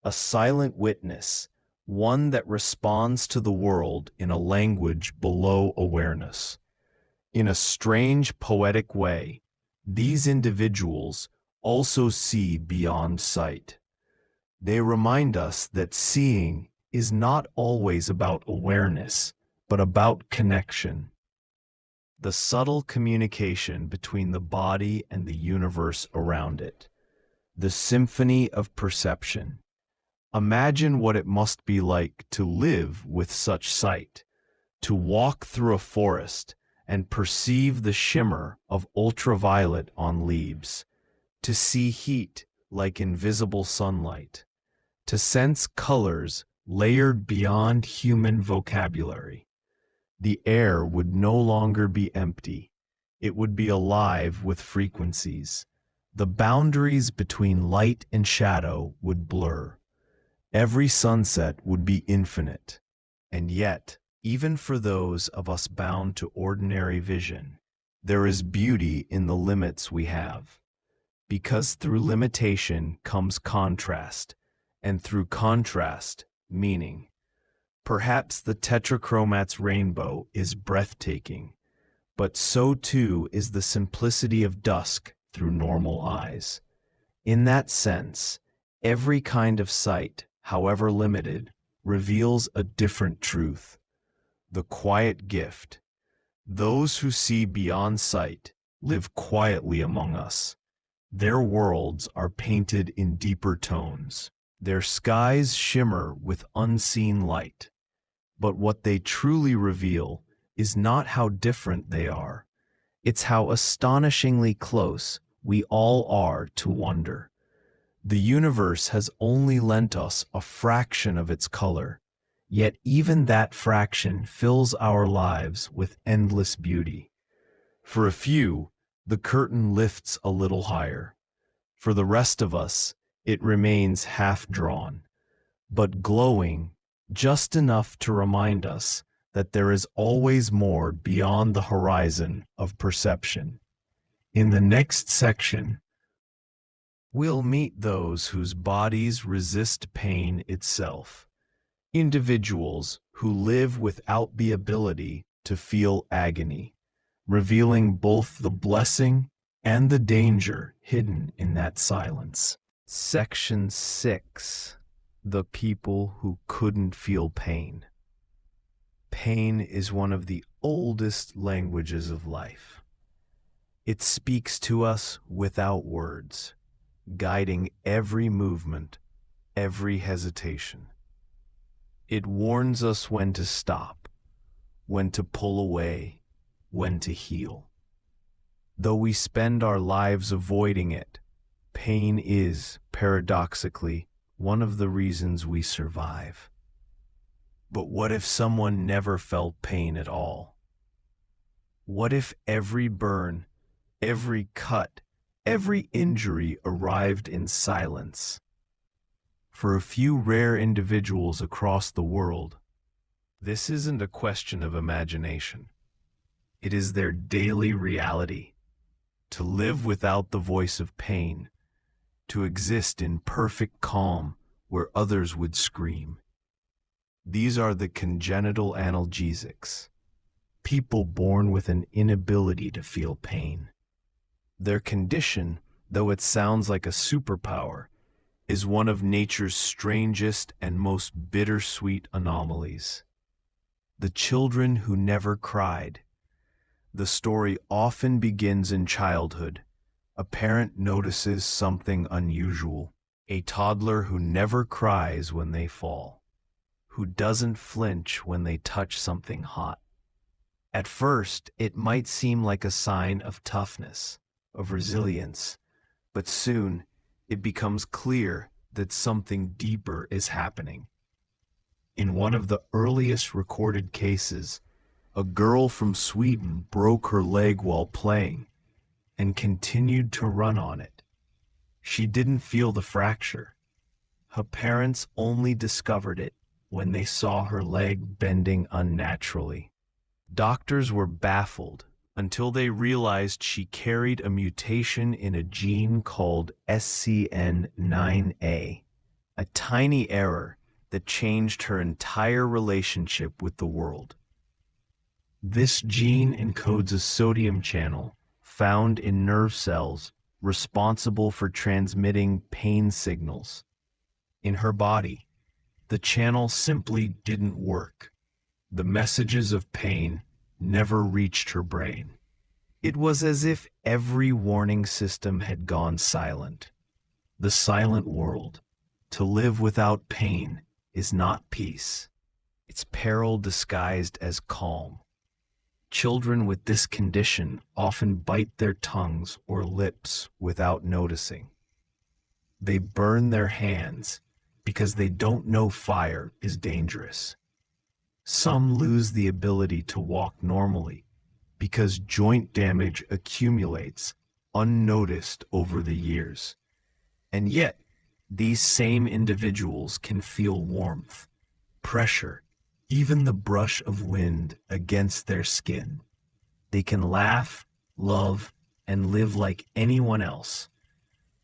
A silent witness, one that responds to the world in a language below awareness. In a strange, poetic way, these individuals also see beyond sight. They remind us that seeing is not always about awareness, but about connection. The subtle communication between the body and the universe around it. The symphony of perception. Imagine what it must be like to live with such sight, to walk through a forest and perceive the shimmer of ultraviolet on leaves, to see heat like invisible sunlight, to sense colors layered beyond human vocabulary. The air would no longer be empty. It would be alive with frequencies. The boundaries between light and shadow would blur. Every sunset would be infinite. And yet, even for those of us bound to ordinary vision, there is beauty in the limits we have. Because through limitation comes contrast, and through contrast, meaning. Perhaps the tetrachromat's rainbow is breathtaking, but so too is the simplicity of dusk through normal eyes. In that sense, every kind of sight, however limited, reveals a different truth. The quiet gift. Those who see beyond sight live quietly among us. Their worlds are painted in deeper tones. Their skies shimmer with unseen light. But what they truly reveal is not how different they are. It's how astonishingly close we all are to wonder. The universe has only lent us a fraction of its color, yet even that fraction fills our lives with endless beauty. For a few, the curtain lifts a little higher. For the rest of us, it remains half drawn, but glowing just enough to remind us that there is always more beyond the horizon of perception. In the next section, we'll meet those whose bodies resist pain itself, individuals who live without the ability to feel agony, revealing both the blessing and the danger hidden in that silence. Section 6. The people who couldn't feel pain. Pain is one of the oldest languages of life. It speaks to us without words, guiding every movement, every hesitation. It warns us when to stop, when to pull away, when to heal. Though we spend our lives avoiding it, pain is, paradoxically, one of the reasons we survive. But what if someone never felt pain at all? What if every burn, every cut, every injury arrived in silence? For a few rare individuals across the world, this isn't a question of imagination. It is their daily reality. To live without the voice of pain, to exist in perfect calm where others would scream. These are the congenital analgesics, people born with an inability to feel pain. Their condition, though it sounds like a superpower, is one of nature's strangest and most bittersweet anomalies. The children who never cried. The story often begins in childhood. A parent notices something unusual. A toddler who never cries when they fall, who doesn't flinch when they touch something hot. At first, it might seem like a sign of toughness, of resilience, but soon it becomes clear that something deeper is happening. In one of the earliest recorded cases, a girl from Sweden broke her leg while playing and continued to run on it. She didn't feel the fracture. Her parents only discovered it when they saw her leg bending unnaturally. Doctors were baffled until they realized she carried a mutation in a gene called SCN9A, a tiny error that changed her entire relationship with the world. This gene encodes a sodium channel found in nerve cells responsible for transmitting pain signals. In her body, the channel simply didn't work. The messages of pain never reached her brain. It was as if every warning system had gone silent. The silent world. To live without pain is not peace. It's peril disguised as calm. Children with this condition often bite their tongues or lips without noticing. They burn their hands, because they don't know fire is dangerous. Some lose the ability to walk normally because joint damage accumulates unnoticed over the years. And yet, these same individuals can feel warmth, pressure, even the brush of wind against their skin. They can laugh, love, and live like anyone else,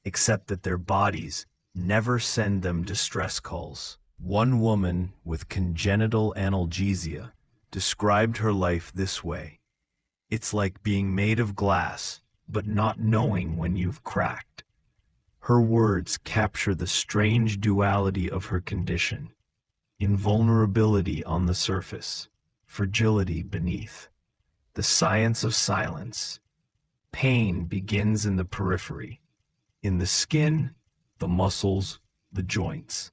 except that their bodies never send them distress calls. One woman with congenital analgesia described her life this way: "It's like being made of glass, but not knowing when you've cracked." Her words capture the strange duality of her condition: invulnerability on the surface, fragility beneath. The science of silence. Pain begins in the periphery, in the skin, the muscles, the joints.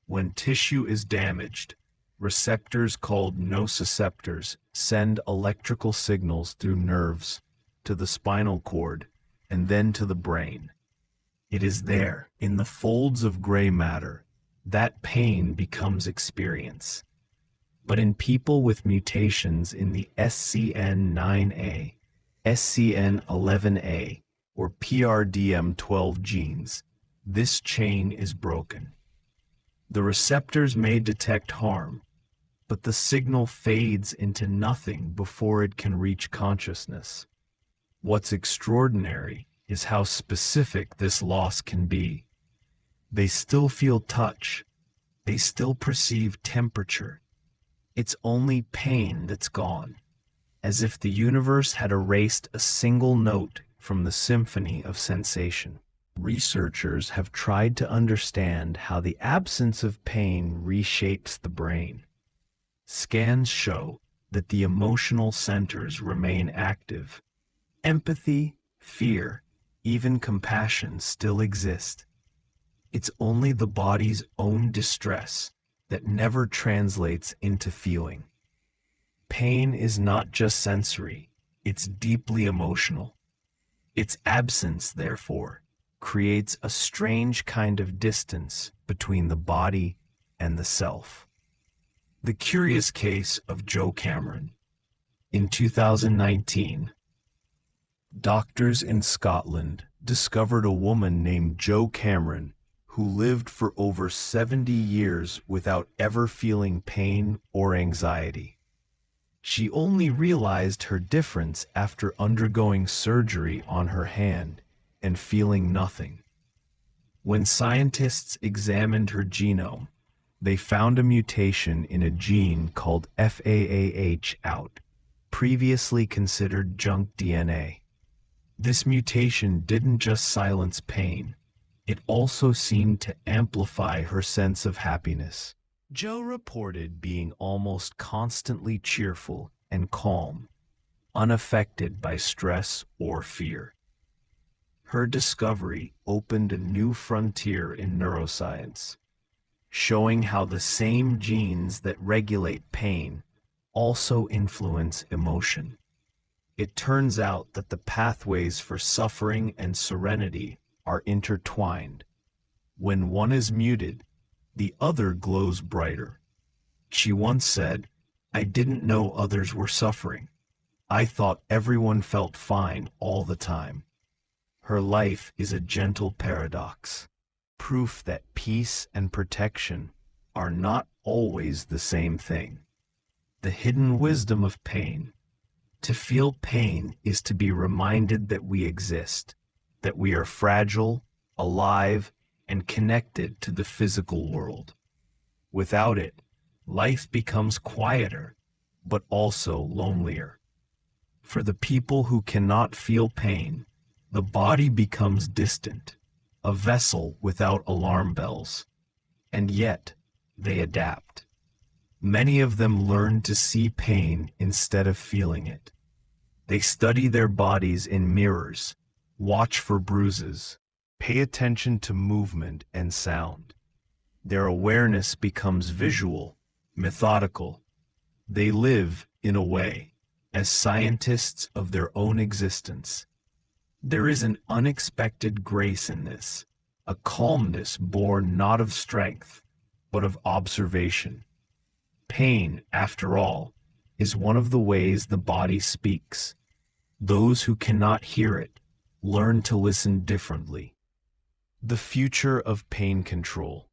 When tissue is damaged, receptors called nociceptors send electrical signals through nerves to the spinal cord and then to the brain. It is there, in the folds of gray matter, that pain becomes experience. But in people with mutations in the SCN9A, SCN11A, or PRDM12 genes, this chain is broken. The receptors may detect harm, but the signal fades into nothing before it can reach consciousness. What's extraordinary is how specific this loss can be. They still feel touch. They still perceive temperature. It's only pain that's gone, as if the universe had erased a single note from the symphony of sensation. Researchers have tried to understand how the absence of pain reshapes the brain. Scans show that the emotional centers remain active. Empathy, fear, even compassion still exist. It's only the body's own distress that never translates into feeling. Pain is not just sensory, it's deeply emotional. Its absence, therefore, creates a strange kind of distance between the body and the self. The curious case of Joe Cameron. In 2019, doctors in Scotland discovered a woman named Joe Cameron who lived for over 70 years without ever feeling pain or anxiety. She only realized her difference after undergoing surgery on her hand and feeling nothing. When scientists examined her genome, they found a mutation in a gene called FAAH out, previously considered junk DNA. This mutation didn't just silence pain, it also seemed to amplify her sense of happiness. Joe reported being almost constantly cheerful and calm, unaffected by stress or fear. Her discovery opened a new frontier in neuroscience, showing how the same genes that regulate pain also influence emotion. It turns out that the pathways for suffering and serenity are intertwined. When one is muted, the other glows brighter. She once said, "I didn't know others were suffering. I thought everyone felt fine all the time." Her life is a gentle paradox, proof that peace and protection are not always the same thing. The hidden wisdom of pain. To feel pain is to be reminded that we exist, that we are fragile, alive, and connected to the physical world. Without it, life becomes quieter, but also lonelier. For the people who cannot feel pain, the body becomes distant, a vessel without alarm bells. And yet, they adapt. Many of them learn to see pain instead of feeling it. They study their bodies in mirrors, watch for bruises, pay attention to movement and sound. Their awareness becomes visual, methodical. They live, in a way, as scientists of their own existence. There is an unexpected grace in this. a calmness born not of strength, but of observation. Pain, after all, is one of the ways the body speaks. Those who cannot hear it learn to listen differently. The future of pain control.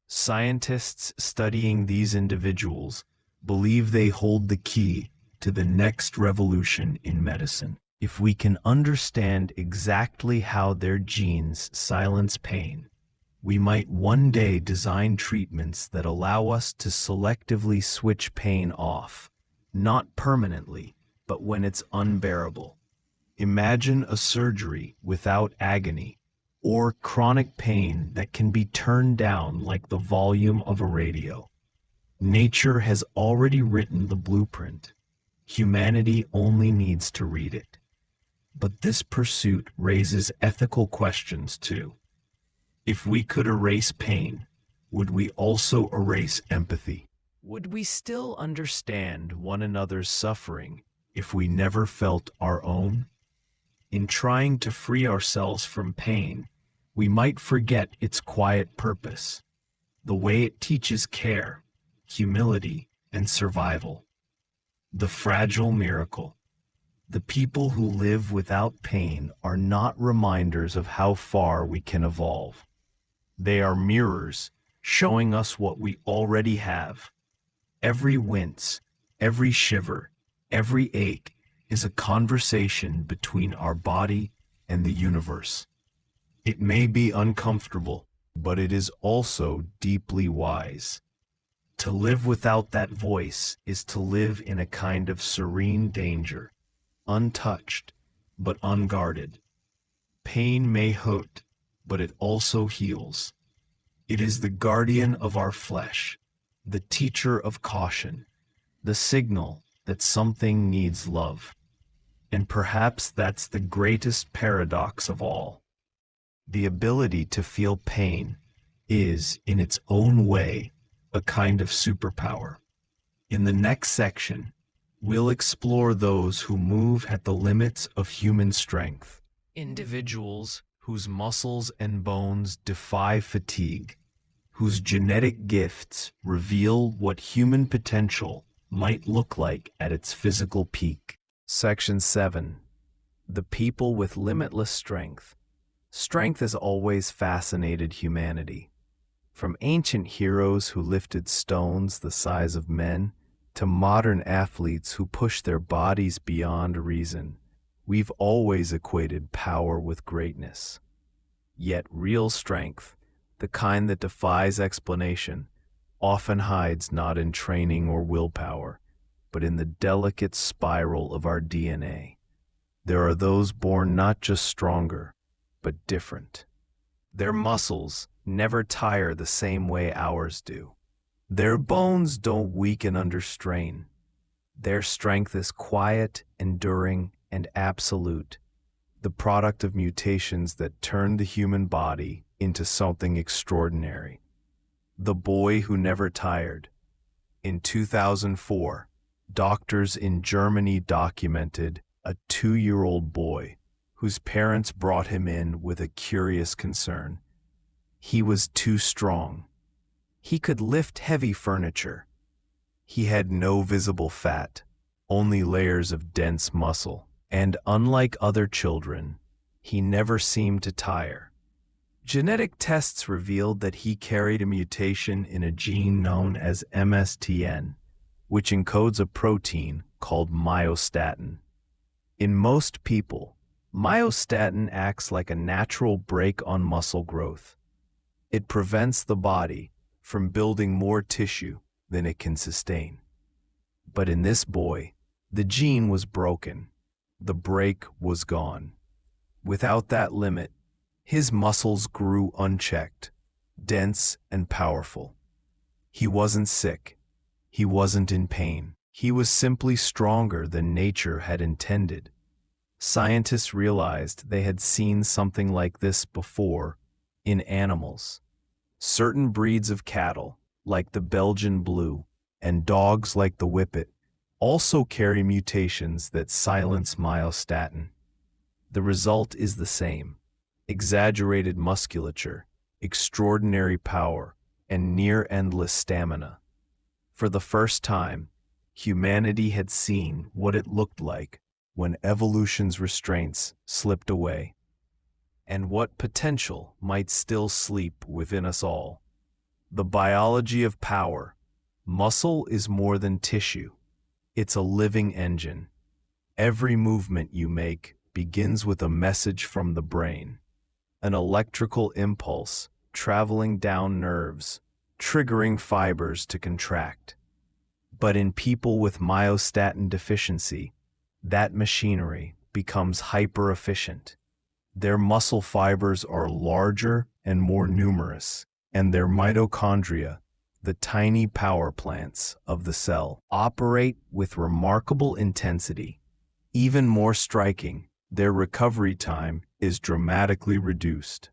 Scientists studying these individuals believe they hold the key to the next revolution in medicine. If we can understand exactly how their genes silence pain, we might one day design treatments that allow us to selectively switch pain off, not permanently, but when it's unbearable. Imagine a surgery without agony, or chronic pain that can be turned down like the volume of a radio. Nature has already written the blueprint. Humanity only needs to read it. But this pursuit raises ethical questions too. If we could erase pain, would we also erase empathy? Would we still understand one another's suffering if we never felt our own? In trying to free ourselves from pain, we might forget its quiet purpose, the way it teaches care, humility, and survival. The fragile miracle. The people who live without pain are not reminders of how far we can evolve. They are mirrors showing us what we already have. Every wince, every shiver, every ache is a conversation between our body and the universe. It may be uncomfortable, but it is also deeply wise. To live without that voice is to live in a kind of serene danger, untouched, but unguarded. Pain may hurt, but it also heals. It is the guardian of our flesh, the teacher of caution, the signal that something needs love. And perhaps that's the greatest paradox of all. The ability to feel pain is, in its own way, a kind of superpower. In the next section, we'll explore those who move at the limits of human strength. Individuals whose muscles and bones defy fatigue, whose genetic gifts reveal what human potential might look like at its physical peak. Section 7. The people with limitless strength. Strength has always fascinated humanity. From ancient heroes who lifted stones the size of men, to modern athletes who push their bodies beyond reason, we've always equated power with greatness. Yet real strength, the kind that defies explanation, often hides not in training or willpower, but in the delicate spiral of our DNA. There are those born not just stronger, but different. Their muscles never tire the same way ours do. Their bones don't weaken under strain. Their strength is quiet, enduring, and absolute, the product of mutations that turn the human body into something extraordinary. The boy who never tired. In 2004, doctors in Germany documented a 2-year-old boy whose parents brought him in with a curious concern. He was too strong. He could lift heavy furniture. He had no visible fat, only layers of dense muscle, and unlike other children, he never seemed to tire. Genetic tests revealed that he carried a mutation in a gene known as MSTN, which encodes a protein called myostatin. In most people, myostatin acts like a natural brake on muscle growth. It prevents the body from building more tissue than it can sustain. But in this boy, the gene was broken. The brake was gone. Without that limit, his muscles grew unchecked, dense and powerful. He wasn't sick. He wasn't in pain. He was simply stronger than nature had intended. Scientists realized they had seen something like this before in animals. Certain breeds of cattle, like the Belgian Blue, and dogs like the Whippet, also carry mutations that silence myostatin. The result is the same: exaggerated musculature, extraordinary power, and near-endless stamina. For the first time, humanity had seen what it looked like when evolution's restraints slipped away, and what potential might still sleep within us all. The biology of power. Muscle is more than tissue. It's a living engine. Every movement you make begins with a message from the brain, an electrical impulse traveling down nerves, triggering fibers to contract. But in people with myostatin deficiency, that machinery becomes hyper-efficient. Their muscle fibers are larger and more numerous, and their mitochondria, the tiny power plants of the cell, operate with remarkable intensity. Even more striking, their recovery time is dramatically reduced.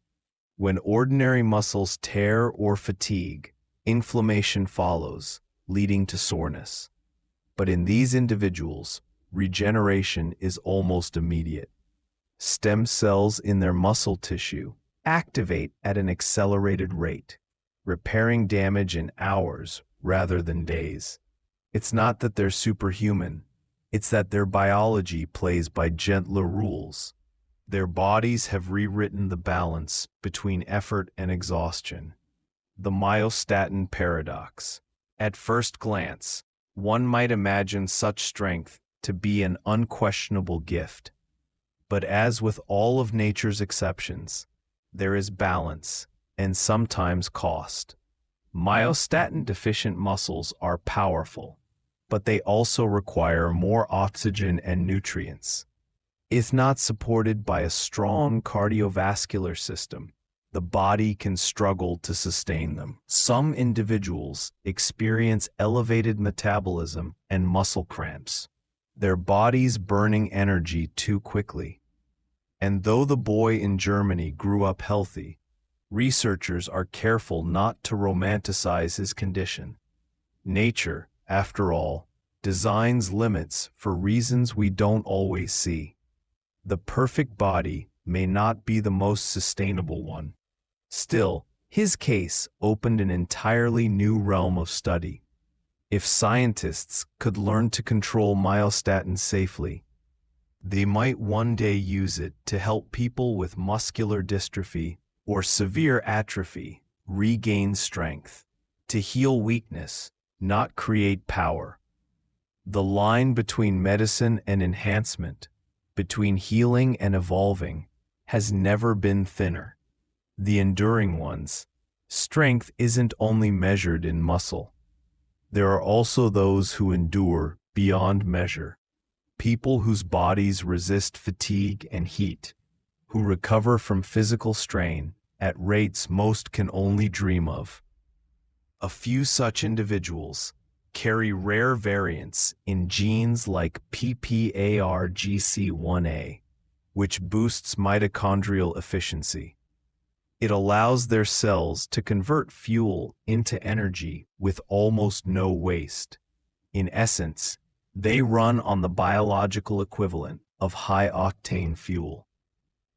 When ordinary muscles tear or fatigue, inflammation follows, leading to soreness. But in these individuals, regeneration is almost immediate. Stem cells in their muscle tissue activate at an accelerated rate, repairing damage in hours rather than days. It's not that they're superhuman, it's that their biology plays by gentler rules. Their bodies have rewritten the balance between effort and exhaustion. The myostatin paradox. At first glance, one might imagine such strength to be an unquestionable gift. But as with all of nature's exceptions, there is balance and sometimes cost. Myostatin-deficient muscles are powerful, but they also require more oxygen and nutrients. If not supported by a strong cardiovascular system, the body can struggle to sustain them. Some individuals experience elevated metabolism and muscle cramps, their bodies burning energy too quickly. And though the boy in Germany grew up healthy, researchers are careful not to romanticize his condition. Nature, after all, designs limits for reasons we don't always see. The perfect body may not be the most sustainable one. Still, his case opened an entirely new realm of study. If scientists could learn to control myostatin safely, they might one day use it to help people with muscular dystrophy or severe atrophy regain strength, to heal weakness, not create power. The line between medicine and enhancement, between healing and evolving, has never been thinner. The enduring ones. Strength isn't only measured in muscle. There are also those who endure beyond measure. People whose bodies resist fatigue and heat, who recover from physical strain at rates most can only dream of. A few such individuals carry rare variants in genes like PPARGC1A, which boosts mitochondrial efficiency. It allows their cells to convert fuel into energy with almost no waste. In essence, they run on the biological equivalent of high-octane fuel.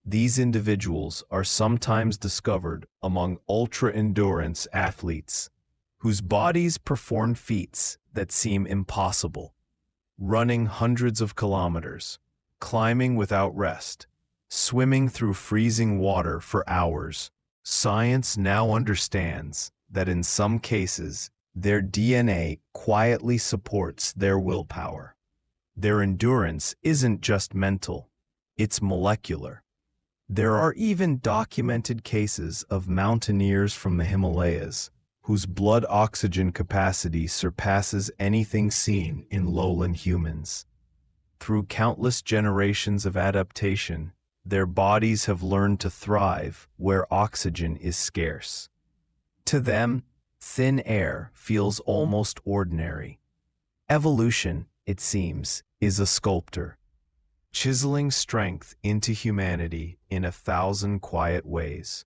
These individuals are sometimes discovered among ultra-endurance athletes, whose bodies perform feats that seem impossible, running hundreds of kilometers, climbing without rest, swimming through freezing water for hours. Science now understands that in some cases, their DNA quietly supports their willpower. Their endurance isn't just mental, it's molecular. There are even documented cases of mountaineers from the Himalayas whose blood oxygen capacity surpasses anything seen in lowland humans. Through countless generations of adaptation, their bodies have learned to thrive where oxygen is scarce. To them, thin air feels almost ordinary. Evolution, it seems, is a sculptor, chiseling strength into humanity in 1,000 quiet ways.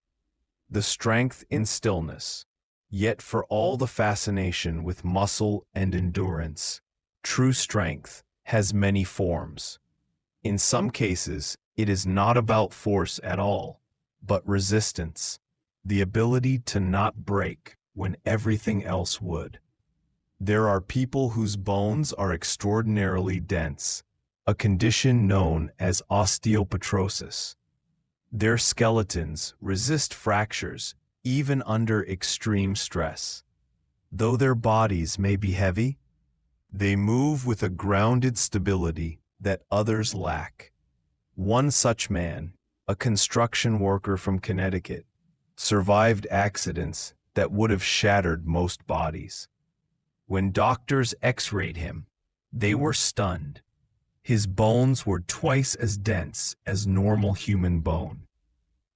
The strength in stillness. Yet for all the fascination with muscle and endurance, true strength has many forms. In some cases, it is not about force at all. but resistance, the ability to not break when everything else would. There are people whose bones are extraordinarily dense, a condition known as osteopetrosis. Their skeletons resist fractures even under extreme stress. Though their bodies may be heavy, they move with a grounded stability that others lack. One such man, a construction worker from Connecticut, survived accidents that would have shattered most bodies. When doctors x-rayed him, they were stunned. His bones were twice as dense as normal human bone.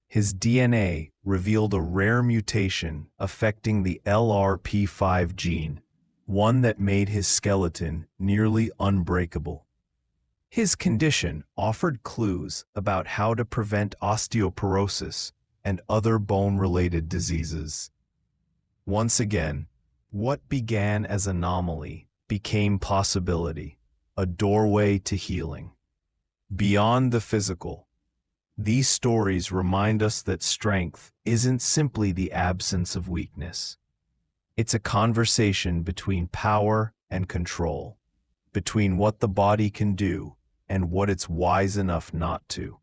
His DNA revealed a rare mutation affecting the LRP5 gene, one that made his skeleton nearly unbreakable. His condition offered clues about how to prevent osteoporosis and other bone-related diseases. Once again, what began as anomaly became possibility, a doorway to healing. Beyond the physical, these stories remind us that strength isn't simply the absence of weakness. It's a conversation between power and control, between what the body can do and what it's wise enough not to.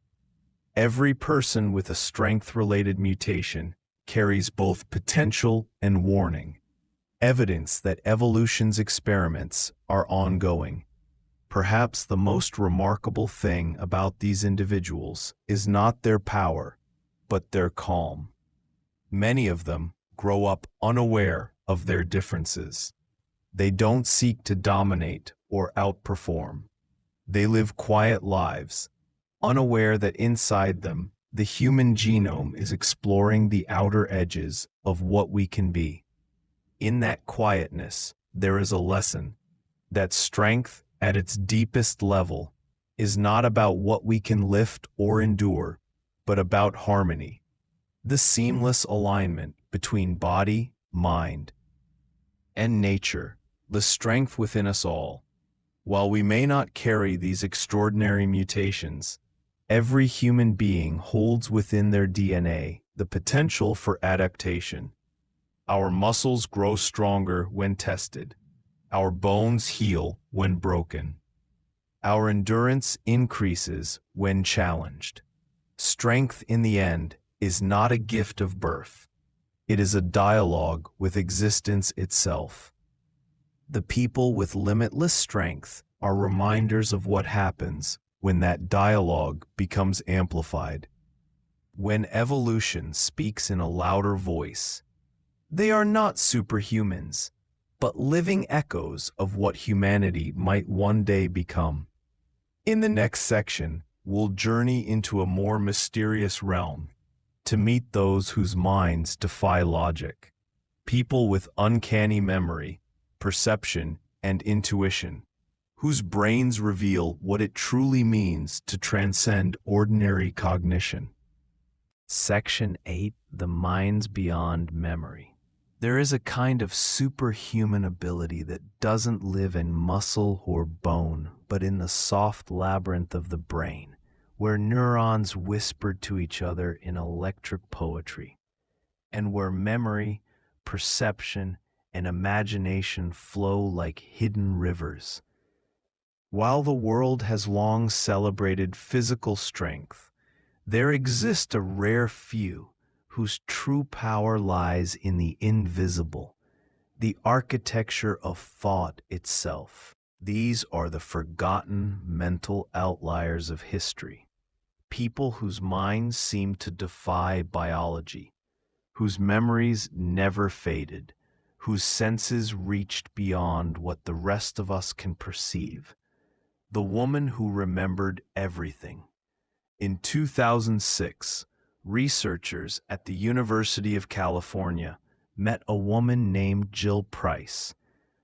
Every person with a strength-related mutation carries both potential and warning, evidence that evolution's experiments are ongoing. Perhaps the most remarkable thing about these individuals is not their power, but their calm. Many of them grow up unaware of their differences. They don't seek to dominate or outperform. They live quiet lives, unaware that inside them, the human genome is exploring the outer edges of what we can be. In that quietness, there is a lesson that strength at its deepest level is not about what we can lift or endure, but about harmony, the seamless alignment between body, mind, and nature, the strength within us all. While we may not carry these extraordinary mutations, every human being holds within their DNA the potential for adaptation. Our muscles grow stronger when tested. Our bones heal when broken. Our endurance increases when challenged. Strength, in the end, is not a gift of birth. It is a dialogue with existence itself. The people with limitless strength are reminders of what happens when that dialogue becomes amplified. When evolution speaks in a louder voice, they are not superhumans, but living echoes of what humanity might one day become. In the next section, we'll journey into a more mysterious realm to meet those whose minds defy logic, people with uncanny memory, perception, and intuition, whose brains reveal what it truly means to transcend ordinary cognition. Section 8: The Minds Beyond Memory. There is a kind of superhuman ability that doesn't live in muscle or bone, but in the soft labyrinth of the brain, where neurons whisper to each other in electric poetry, and where memory, perception, and imagination flow like hidden rivers. While the world has long celebrated physical strength, there exist a rare few whose true power lies in the invisible, the architecture of thought itself. These are the forgotten mental outliers of history, people whose minds seem to defy biology, whose memories never faded, whose senses reached beyond what the rest of us can perceive. The woman who remembered everything. In 2006, researchers at the University of California met a woman named Jill Price,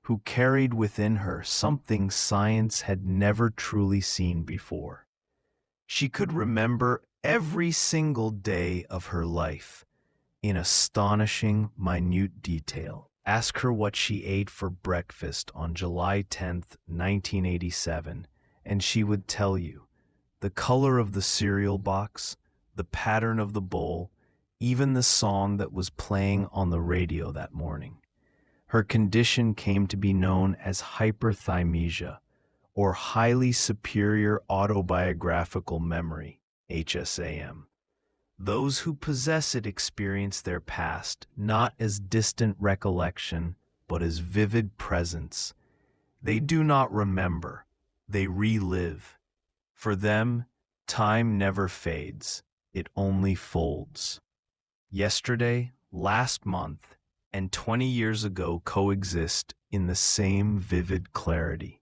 who carried within her something science had never truly seen before. She could remember every single day of her life in astonishing, minute detail. Ask her what she ate for breakfast on July 10th, 1987, and she would tell you the color of the cereal box, the pattern of the bowl, even the song that was playing on the radio that morning. Her condition came to be known as hyperthymesia, or highly superior autobiographical memory, HSAM. Those who possess it experience their past not as distant recollection, but as vivid presence. They do not remember, they relive. For them, time never fades, it only folds. Yesterday, last month, and 20 years ago coexist in the same vivid clarity.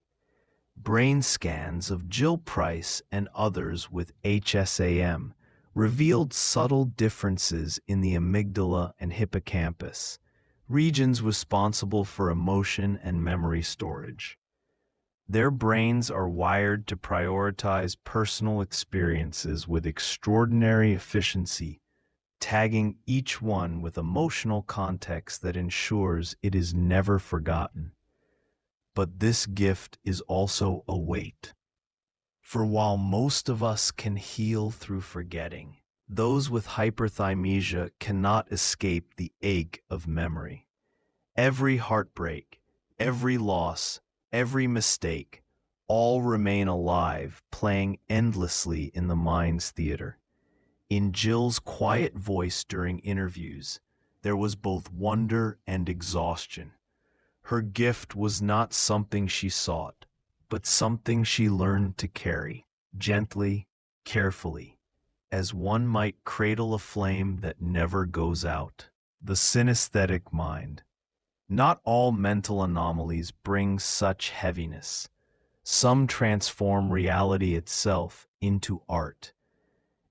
Brain scans of Jill Price and others with HSAM revealed subtle differences in the amygdala and hippocampus, regions responsible for emotion and memory storage. Their brains are wired to prioritize personal experiences with extraordinary efficiency, tagging each one with emotional context that ensures it is never forgotten. But this gift is also a weight. For while most of us can heal through forgetting, those with hyperthymesia cannot escape the ache of memory. Every heartbreak, every loss, every mistake, all remain alive, playing endlessly in the mind's theater. In Jill's quiet voice during interviews, there was both wonder and exhaustion. Her gift was not something she sought, but something she learned to carry, gently, carefully, as one might cradle a flame that never goes out. The synesthetic mind. Not all mental anomalies bring such heaviness. Some transform reality itself into art.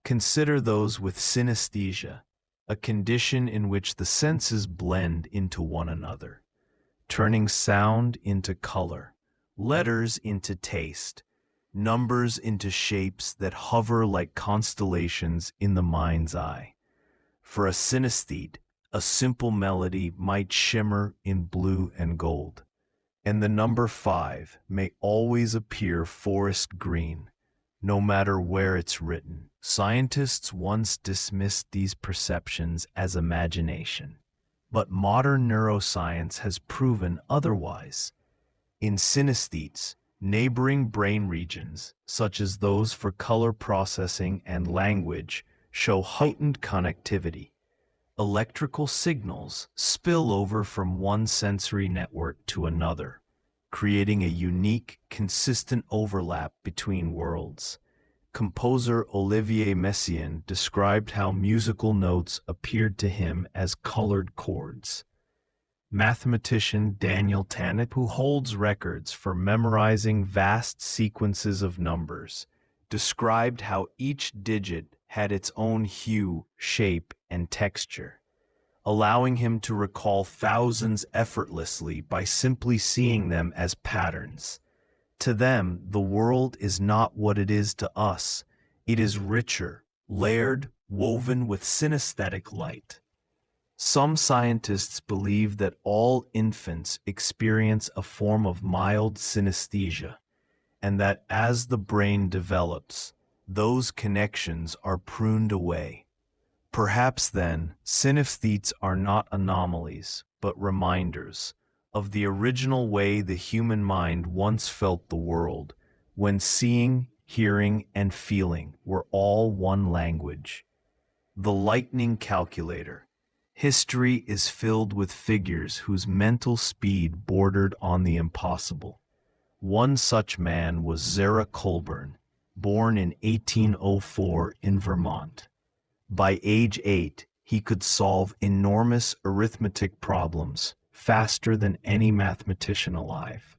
Consider those with synesthesia, a condition in which the senses blend into one another, turning sound into color, letters into taste, numbers into shapes that hover like constellations in the mind's eye. For a synesthete, a simple melody might shimmer in blue and gold, and the number 5 may always appear forest green, no matter where it's written. Scientists once dismissed these perceptions as imagination, but modern neuroscience has proven otherwise. In synesthetes, neighboring brain regions, such as those for color processing and language, show heightened connectivity. Electrical signals spill over from one sensory network to another, creating a unique, consistent overlap between worlds. Composer Olivier Messiaen described how musical notes appeared to him as colored chords. Mathematician Daniel Tannett, who holds records for memorizing vast sequences of numbers, described how each digit had its own hue, shape, and texture, allowing him to recall thousands effortlessly by simply seeing them as patterns. To them, the world is not what it is to us. It is richer, layered, woven with synesthetic light. Some scientists believe that all infants experience a form of mild synesthesia, and that as the brain develops, those connections are pruned away. Perhaps then, synesthetes are not anomalies, but reminders of the original way the human mind once felt the world, when seeing, hearing, and feeling were all one language. The lightning calculator. History is filled with figures whose mental speed bordered on the impossible. One such man was Zara Colburn, born in 1804 in Vermont. By age 8, he could solve enormous arithmetic problems faster than any mathematician alive.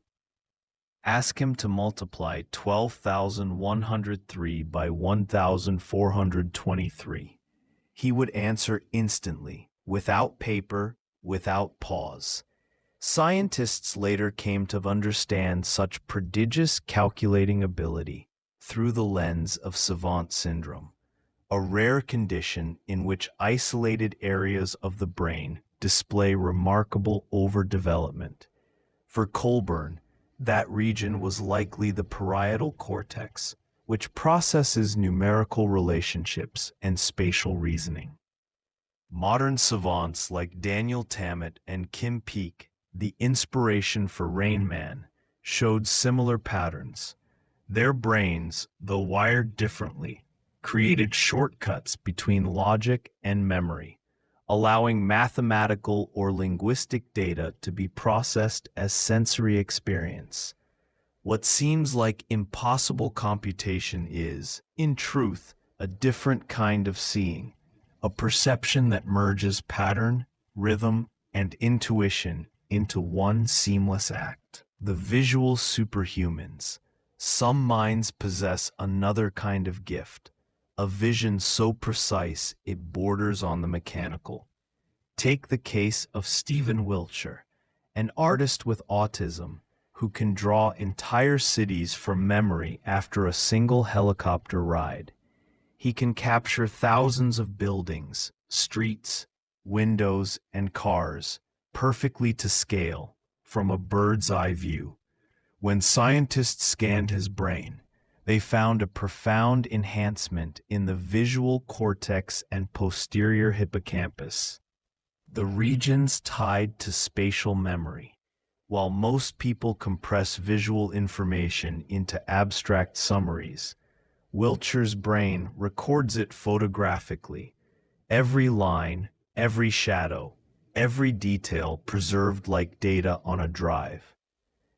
Ask him to multiply 12,103 by 1,423. He would answer instantly, without paper, without pause. Scientists later came to understand such prodigious calculating ability through the lens of savant syndrome, a rare condition in which isolated areas of the brain display remarkable overdevelopment. For Colburn, that region was likely the parietal cortex, which processes numerical relationships and spatial reasoning. Modern savants like Daniel Tammet and Kim Peek, the inspiration for Rain Man, showed similar patterns. Their brains, though wired differently, created shortcuts between logic and memory, allowing mathematical or linguistic data to be processed as sensory experience. What seems like impossible computation is, in truth, a different kind of seeing, a perception that merges pattern, rhythm, and intuition into one seamless act. The visual superhumans. Some minds possess another kind of gift, a vision so precise it borders on the mechanical. Take the case of Stephen Wiltshire, an artist with autism who can draw entire cities from memory after a single helicopter ride. He can capture thousands of buildings, streets, windows, and cars perfectly to scale from a bird's eye view. When scientists scanned his brain, they found a profound enhancement in the visual cortex and posterior hippocampus, the regions tied to spatial memory. While most people compress visual information into abstract summaries, Wiltshire's brain records it photographically, every line, every shadow, every detail preserved like data on a drive.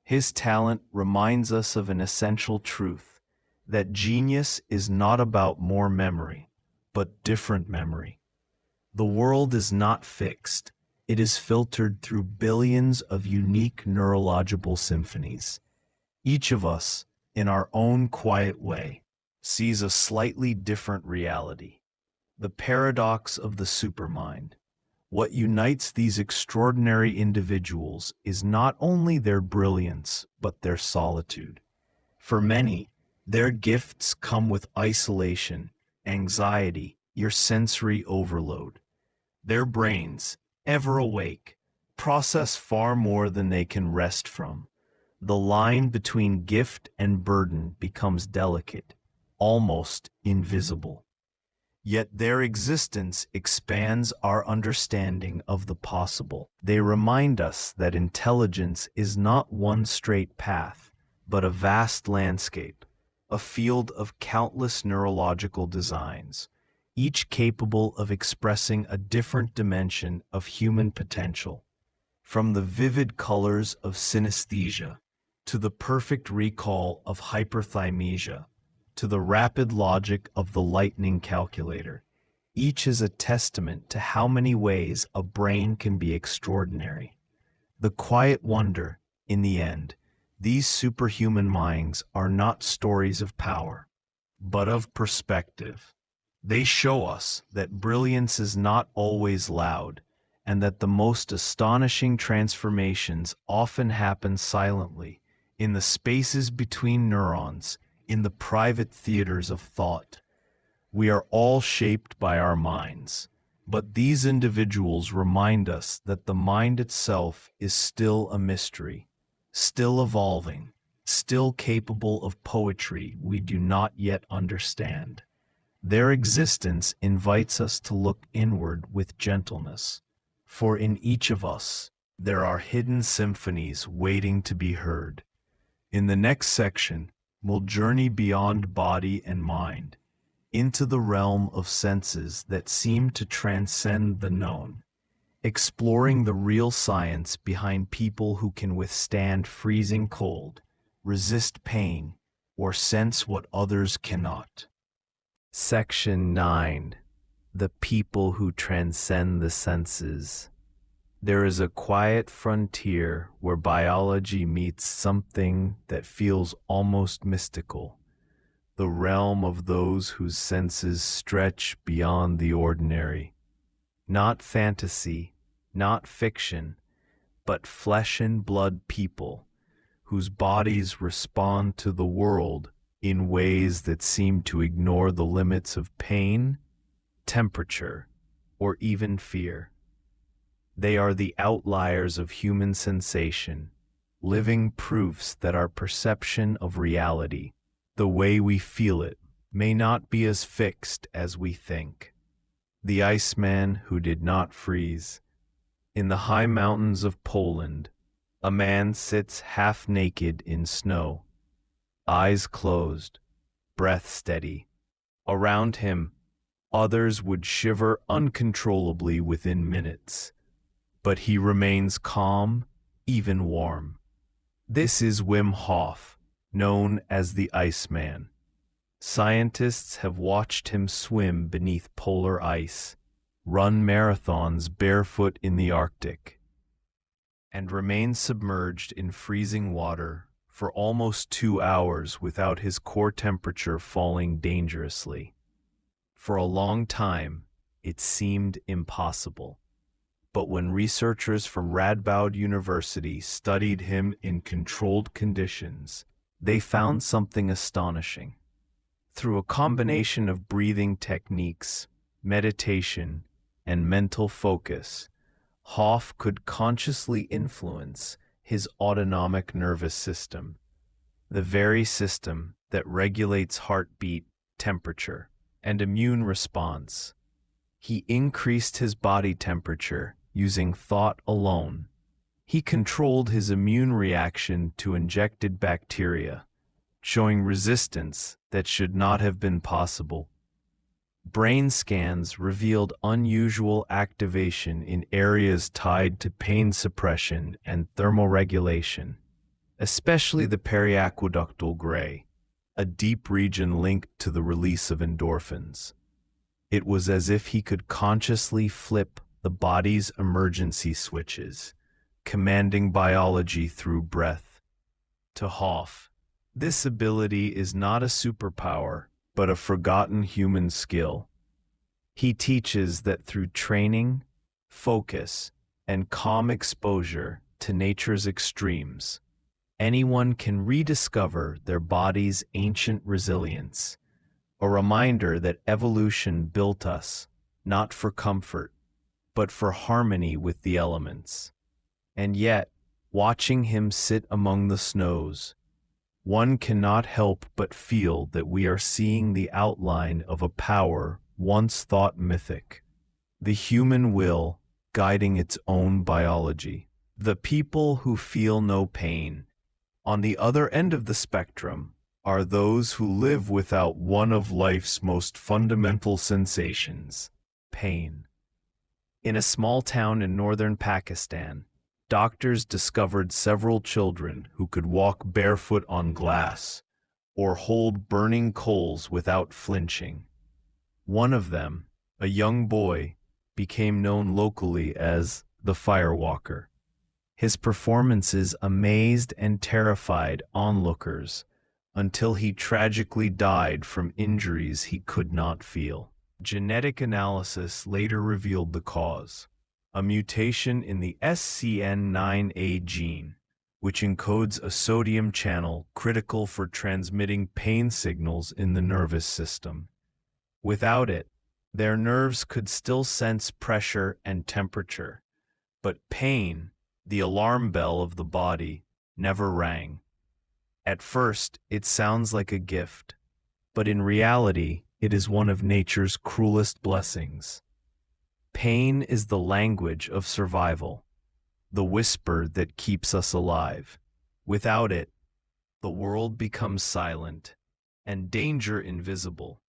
His talent reminds us of an essential truth, that genius is not about more memory, but different memory. The world is not fixed. It is filtered through billions of unique neurological symphonies. Each of us, in our own quiet way, sees a slightly different reality. The paradox of the supermind. What unites these extraordinary individuals is not only their brilliance, but their solitude. For many, their gifts come with isolation, anxiety, or sensory overload. Their brains, ever awake, process far more than they can rest from. The line between gift and burden becomes delicate, almost invisible. Yet their existence expands our understanding of the possible. They remind us that intelligence is not one straight path, but a vast landscape, a field of countless neurological designs, each capable of expressing a different dimension of human potential. From the vivid colors of synesthesia, to the perfect recall of hyperthymesia, to the rapid logic of the lightning calculator, each is a testament to how many ways a brain can be extraordinary. The quiet wonder, in the end, these superhuman minds are not stories of power, but of perspective. They show us that brilliance is not always loud, and that the most astonishing transformations often happen silently, in the spaces between neurons, in the private theaters of thought. We are all shaped by our minds, but these individuals remind us that the mind itself is still a mystery, still evolving, still capable of poetry we do not yet understand. Their existence invites us to look inward with gentleness, for in each of us there are hidden symphonies waiting to be heard. In the next section, we'll journey beyond body and mind, into the realm of senses that seem to transcend the known, exploring the real science behind people who can withstand freezing cold, resist pain, or sense what others cannot. Section 9. The people who transcend the senses. There is a quiet frontier where biology meets something that feels almost mystical, the realm of those whose senses stretch beyond the ordinary. Not fantasy, not fiction, but flesh and blood people, whose bodies respond to the world in ways that seem to ignore the limits of pain, temperature, or even fear. They are the outliers of human sensation, living proofs that our perception of reality, the way we feel it may not be as fixed as we think. The Iceman Who Did Not Freeze. In the high mountains of Poland, a man sits half naked in snow, eyes closed, breath steady. Around him, others would shiver uncontrollably within minutes, but he remains calm, even warm. This is Wim Hof, known as the Iceman. Scientists have watched him swim beneath polar ice, run marathons barefoot in the Arctic, and remain submerged in freezing water for almost 2 hours without his core temperature falling dangerously. For a long time, it seemed impossible. But when researchers from Radboud University studied him in controlled conditions, they found something astonishing. Through a combination of breathing techniques, meditation, and mental focus, Hof could consciously influence his autonomic nervous system, the very system that regulates heartbeat, temperature, and immune response. He increased his body temperature using thought alone. He controlled his immune reaction to injected bacteria, showing resistance that should not have been possible. Brain scans revealed unusual activation in areas tied to pain suppression and thermoregulation, especially the periaqueductal gray, a deep region linked to the release of endorphins. It was as if he could consciously flip the body's emergency switches, commanding biology through breath. To Hof, this ability is not a superpower, but a forgotten human skill. He teaches that through training, focus, and calm exposure to nature's extremes, anyone can rediscover their body's ancient resilience, a reminder that evolution built us, not for comfort, but for harmony with the elements. And yet, watching him sit among the snows, one cannot help but feel that we are seeing the outline of a power once thought mythic, the human will guiding its own biology. The people who feel no pain, on the other end of the spectrum, are those who live without one of life's most fundamental sensations, pain. In a small town in northern Pakistan, doctors discovered several children who could walk barefoot on glass or hold burning coals without flinching. One of them, a young boy, became known locally as the Firewalker. His performances amazed and terrified onlookers until he tragically died from injuries he could not feel. Genetic analysis later revealed the cause: a mutation in the SCN9A gene, which encodes a sodium channel critical for transmitting pain signals in the nervous system. Without it, their nerves could still sense pressure and temperature, but pain, the alarm bell of the body, never rang. At first, it sounds like a gift, but in reality, it is one of nature's cruelest blessings. Pain is the language of survival, the whisper that keeps us alive. Without it, the world becomes silent and danger invisible.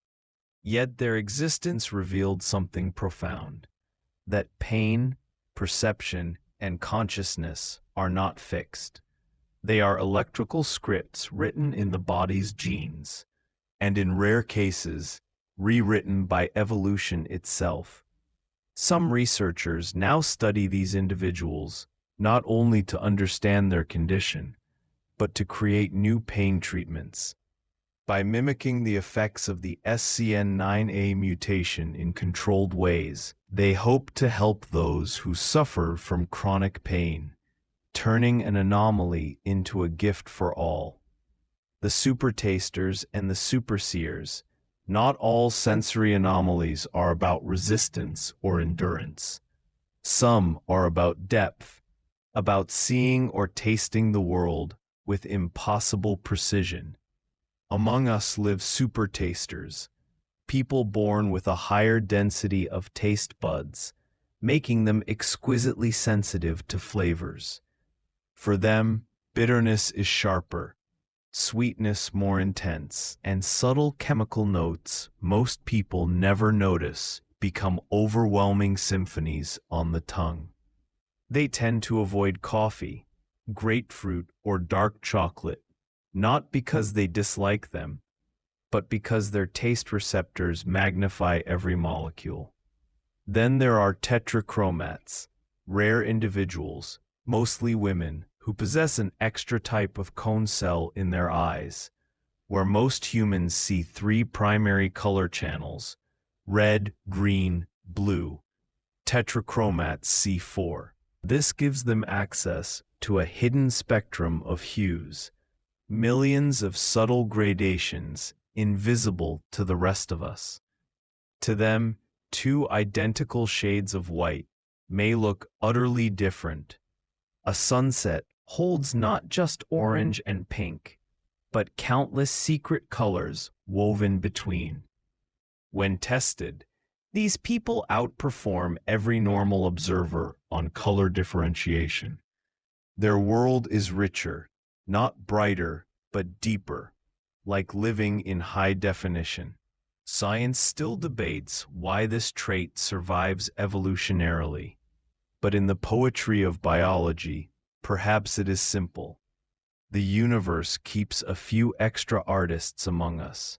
Yet their existence revealed something profound: that pain, perception, and consciousness are not fixed. They are electrical scripts written in the body's genes, and in rare cases, rewritten by evolution itself. Some researchers now study these individuals not only to understand their condition, but to create new pain treatments. By mimicking the effects of the SCN9A mutation in controlled ways, they hope to help those who suffer from chronic pain, turning an anomaly into a gift for all. The supertasters and the superseers. Not all sensory anomalies are about resistance or endurance. Some are about depth, about seeing or tasting the world with impossible precision. Among us live super tasters, people born with a higher density of taste buds, making them exquisitely sensitive to flavors. For them, bitterness is sharper, sweetness more intense, and subtle chemical notes most people never notice become overwhelming symphonies on the tongue. They tend to avoid coffee, grapefruit, or dark chocolate, not because they dislike them, but because their taste receptors magnify every molecule. Then there are tetrachromats, rare individuals, mostly women, who possess an extra type of cone cell in their eyes, where most humans see three primary color channels: red, green, blue. Tetrachromats see four. This gives them access to a hidden spectrum of hues, millions of subtle gradations invisible to the rest of us. To them, two identical shades of white may look utterly different. A sunset holds not just orange and pink, but countless secret colors woven between. When tested, these people outperform every normal observer on color differentiation. Their world is richer, not brighter, but deeper, like living in high definition. Science still debates why this trait survives evolutionarily, but in the poetry of biology, perhaps it is simple. The universe keeps a few extra artists among us,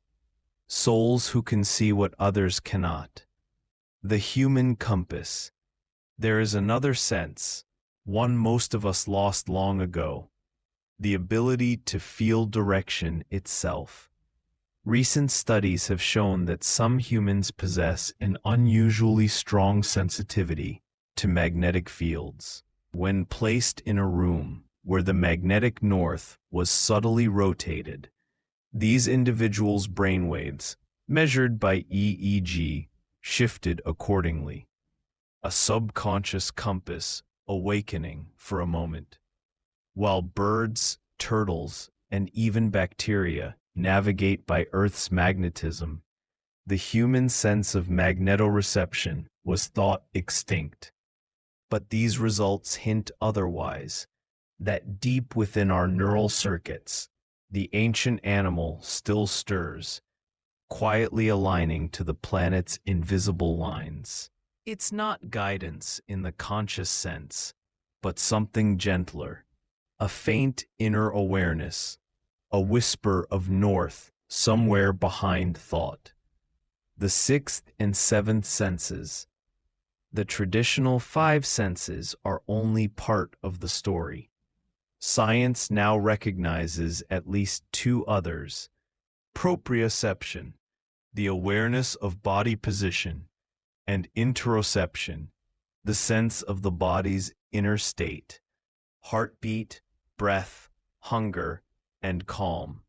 souls who can see what others cannot. The human compass. There is another sense, one most of us lost long ago, the ability to feel direction itself. Recent studies have shown that some humans possess an unusually strong sensitivity to magnetic fields. When placed in a room where the magnetic north was subtly rotated, these individuals' brainwaves, measured by EEG, shifted accordingly. A subconscious compass awakening for a moment. While birds, turtles, and even bacteria navigate by Earth's magnetism, the human sense of magnetoreception was thought extinct. But these results hint otherwise, that deep within our neural circuits, the ancient animal still stirs, quietly aligning to the planet's invisible lines. It's not guidance in the conscious sense, but something gentler, a faint inner awareness, a whisper of north somewhere behind thought. The sixth and seventh senses. The traditional five senses are only part of the story. Science now recognizes at least two others: proprioception, the awareness of body position, and interoception, the sense of the body's inner state, heartbeat, breath, hunger, and calm.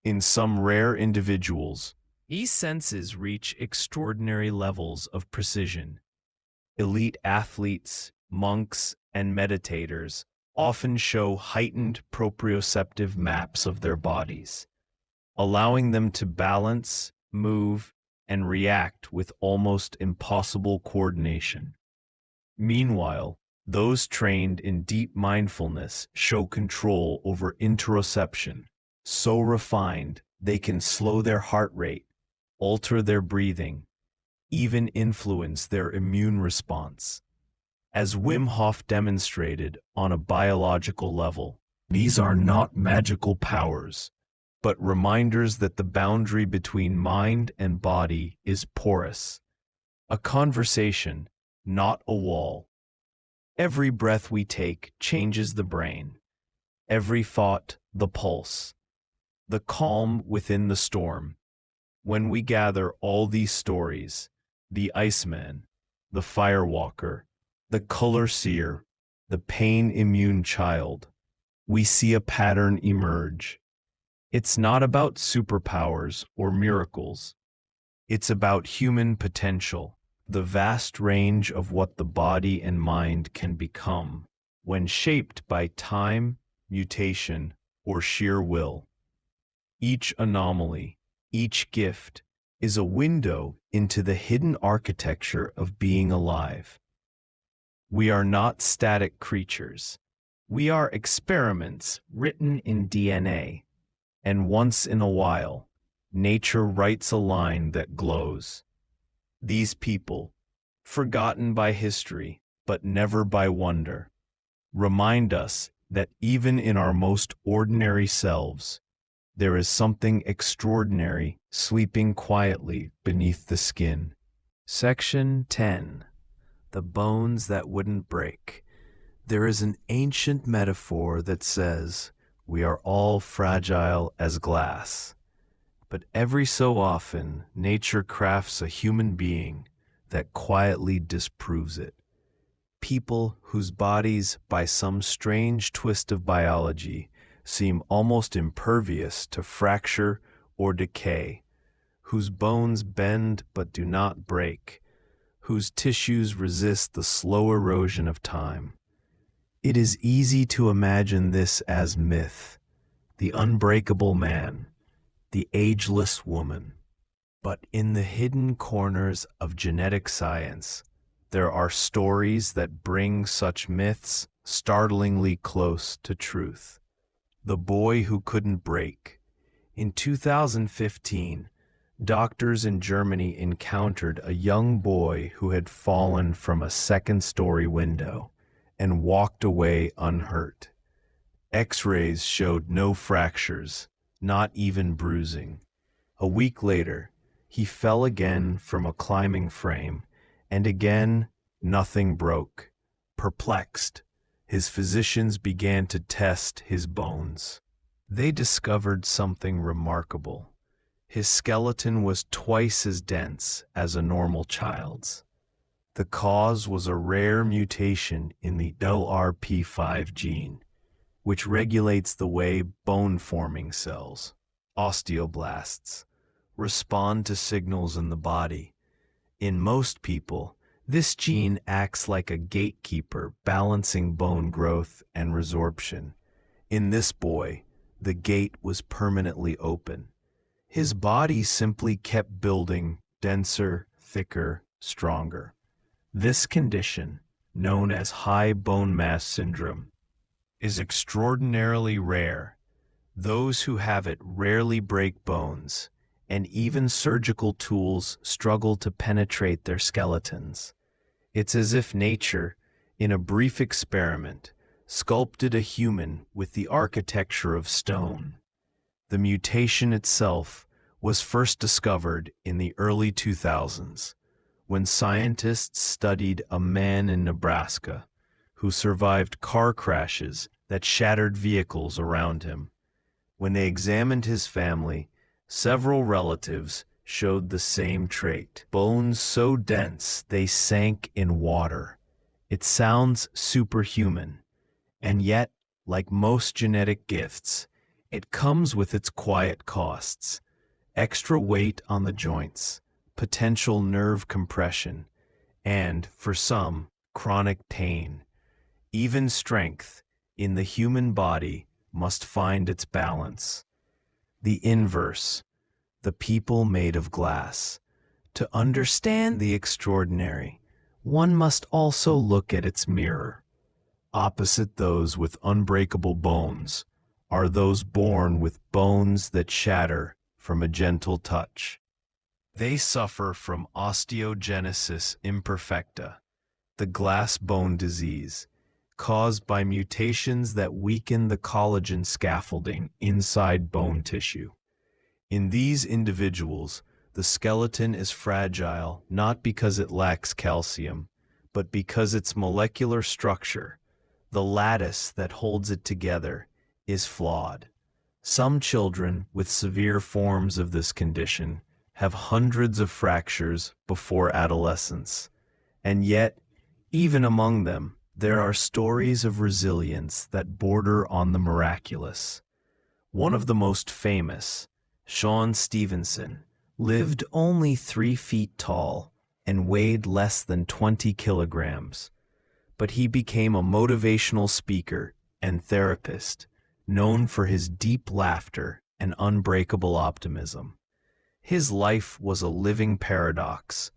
In some rare individuals, these senses reach extraordinary levels of precision. Elite athletes, monks, and meditators often show heightened proprioceptive maps of their bodies, allowing them to balance, move, and react with almost impossible coordination. Meanwhile, those trained in deep mindfulness show control over interoception, so refined they can slow their heart rate, alter their breathing, even influence their immune response. As Wim Hof demonstrated on a biological level, these are not magical powers, but reminders that the boundary between mind and body is porous. A conversation, not a wall. Every breath we take changes the brain. Every thought, the pulse. The calm within the storm. When we gather all these stories, the Iceman, the Firewalker, the Color Seer, the pain-immune child, we see a pattern emerge. It's not about superpowers or miracles. It's about human potential, the vast range of what the body and mind can become when shaped by time, mutation, or sheer will. Each anomaly, each gift, is a window into the hidden architecture of being alive. We are not static creatures. We are experiments written in DNA, and once in a while, nature writes a line that glows. These people, forgotten by history but never by wonder, remind us that even in our most ordinary selves, there is something extraordinary sleeping quietly beneath the skin. Section 10. The bones that wouldn't break. There is an ancient metaphor that says, we are all fragile as glass. But every so often, nature crafts a human being that quietly disproves it. People whose bodies, by some strange twist of biology, seem almost impervious to fracture or decay, whose bones bend but do not break, whose tissues resist the slow erosion of time. It is easy to imagine this as myth, the unbreakable man, the ageless woman. But in the hidden corners of genetic science, there are stories that bring such myths startlingly close to truth. The boy who couldn't break. In 2015, doctors in Germany encountered a young boy who had fallen from a second-story window and walked away unhurt. X-rays showed no fractures, not even bruising. A week later, he fell again from a climbing frame, and again nothing broke. Perplexed, his physicians began to test his bones. They discovered something remarkable. His skeleton was twice as dense as a normal child's. The cause was a rare mutation in the LRP5 gene, which regulates the way bone-forming cells, osteoblasts, respond to signals in the body. In most people, this gene acts like a gatekeeper balancing bone growth and resorption. In this boy, the gate was permanently open. His body simply kept building denser, thicker, stronger. This condition, known as high bone mass syndrome, is extraordinarily rare. Those who have it rarely break bones, and even surgical tools struggle to penetrate their skeletons. It's as if nature, in a brief experiment, sculpted a human with the architecture of stone. The mutation itself was first discovered in the early 2000s, when scientists studied a man in Nebraska who survived car crashes that shattered vehicles around him. When they examined his family, several relatives showed the same trait. Bones so dense they sank in water. It sounds superhuman, and yet, like most genetic gifts, it comes with its quiet costs. Extra weight on the joints, potential nerve compression, and, for some, chronic pain. Even strength in the human body must find its balance. The inverse, the people made of glass. To understand the extraordinary, one must also look at its mirror. Opposite those with unbreakable bones are those born with bones that shatter from a gentle touch. They suffer from osteogenesis imperfecta, the glass bone disease, caused by mutations that weaken the collagen scaffolding inside bone tissue. In these individuals, the skeleton is fragile not because it lacks calcium, but because its molecular structure, the lattice that holds it together, is flawed. Some children with severe forms of this condition have hundreds of fractures before adolescence, and yet, even among them, there are stories of resilience that border on the miraculous. One of the most famous, Sean Stevenson, lived only 3 feet tall and weighed less than 20 kilograms, but he became a motivational speaker and therapist, known for his deep laughter and unbreakable optimism. His life was a living paradox,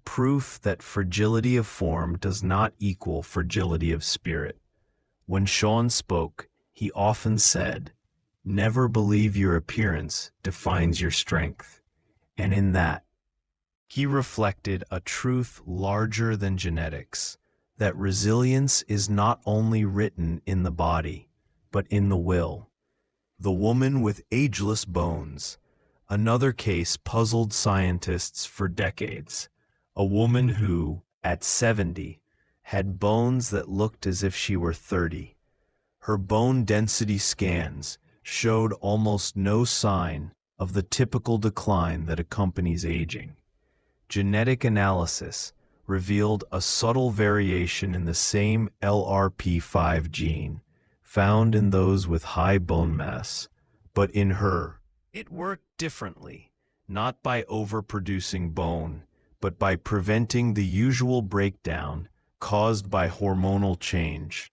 proof that fragility of form does not equal fragility of spirit. When Sean spoke, he often said, "Never believe your appearance defines your strength." And in that, he reflected a truth larger than genetics, that resilience is not only written in the body, but in the will. The woman with ageless bones. Another case puzzled scientists for decades. A woman who, at 70, had bones that looked as if she were 30. Her bone density scans showed almost no sign of the typical decline that accompanies aging. Genetic analysis revealed a subtle variation in the same LRP5 gene found in those with high bone mass, but in her, it worked differently, not by overproducing bone, but by preventing the usual breakdown caused by hormonal change.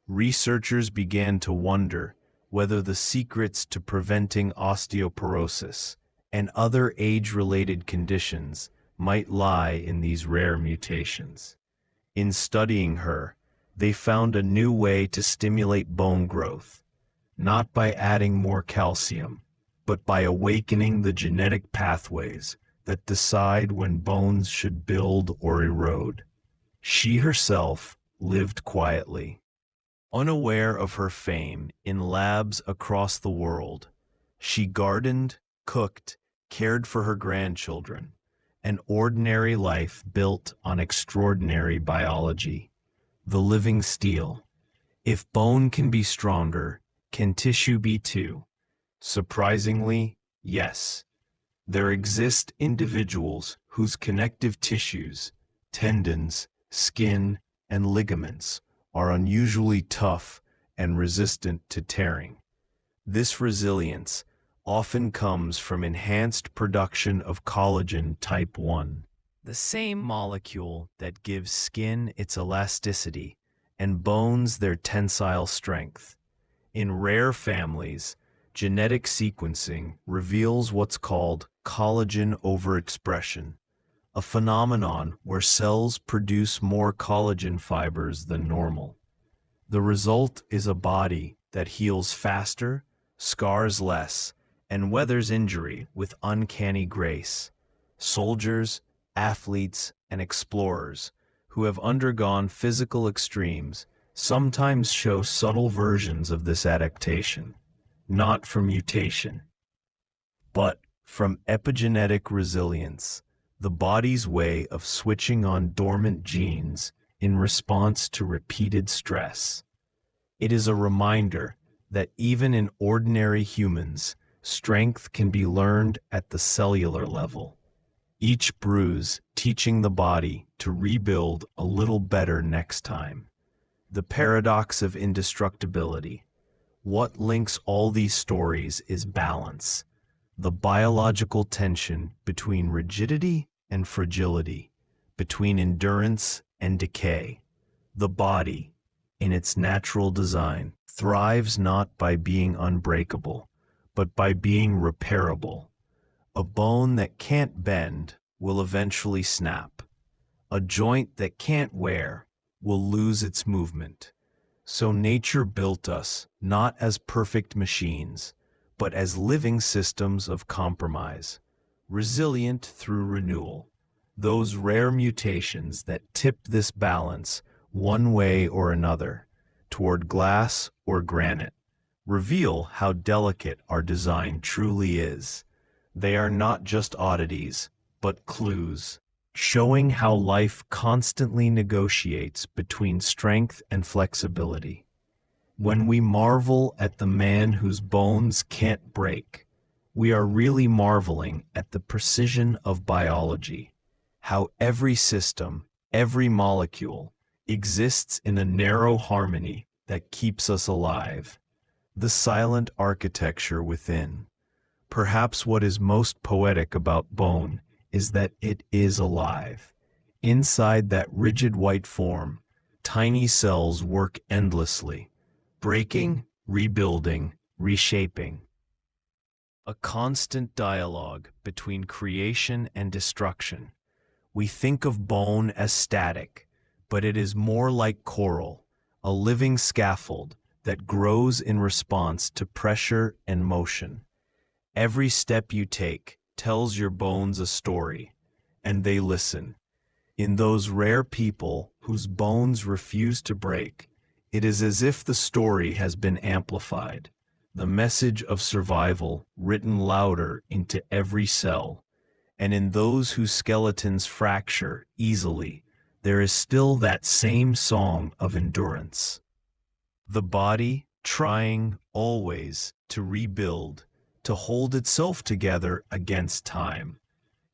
Researchers began to wonder whether the secrets to preventing osteoporosis and other age-related conditions might lie in these rare mutations. In studying her, they found a new way to stimulate bone growth, not by adding more calcium, but by awakening the genetic pathways that decide when bones should build or erode. She herself lived quietly, unaware of her fame in labs across the world. She gardened, cooked, cared for her grandchildren, an ordinary life built on extraordinary biology. The living steel. If bone can be stronger, can tissue be too? Surprisingly, yes. There exist individuals whose connective tissues, tendons, skin, and ligaments are unusually tough and resistant to tearing. This resilience often comes from enhanced production of collagen type 1, the same molecule that gives skin its elasticity and bones their tensile strength. In rare families, genetic sequencing reveals what's called collagen overexpression, a phenomenon where cells produce more collagen fibers than normal. The result is a body that heals faster, scars less, and weathers injury with uncanny grace. Soldiers, athletes, and explorers who have undergone physical extremes sometimes show subtle versions of this adaptation, not from mutation, but from epigenetic resilience, the body's way of switching on dormant genes in response to repeated stress. It is a reminder that even in ordinary humans, strength can be learned at the cellular level, each bruise teaching the body to rebuild a little better next time. The paradox of indestructibility. What links all these stories is balance, the biological tension between rigidity and fragility, between endurance and decay. The body, in its natural design, thrives not by being unbreakable, but by being repairable. A bone that can't bend will eventually snap. A joint that can't wear will lose its movement. So nature built us not as perfect machines, but as living systems of compromise, resilient through renewal. Those rare mutations that tip this balance one way or another, toward glass or granite, reveal how delicate our design truly is. They are not just oddities, but clues, showing how life constantly negotiates between strength and flexibility. When we marvel at the man whose bones can't break, we are really marveling at the precision of biology, how every system, every molecule, exists in a narrow harmony that keeps us alive. The silent architecture within. Perhaps what is most poetic about bone is that it is alive. Inside that rigid white form, tiny cells work endlessly, breaking, rebuilding, reshaping. a constant dialogue between creation and destruction. We think of bone as static, but it is more like coral, a living scaffold that grows in response to pressure and motion. Every step you take tells your bones a story, and they listen. In those rare people whose bones refuse to break, it is as if the story has been amplified, the message of survival written louder into every cell. And in those whose skeletons fracture easily, there is still that same song of endurance. The body trying always to rebuild, to hold itself together against time.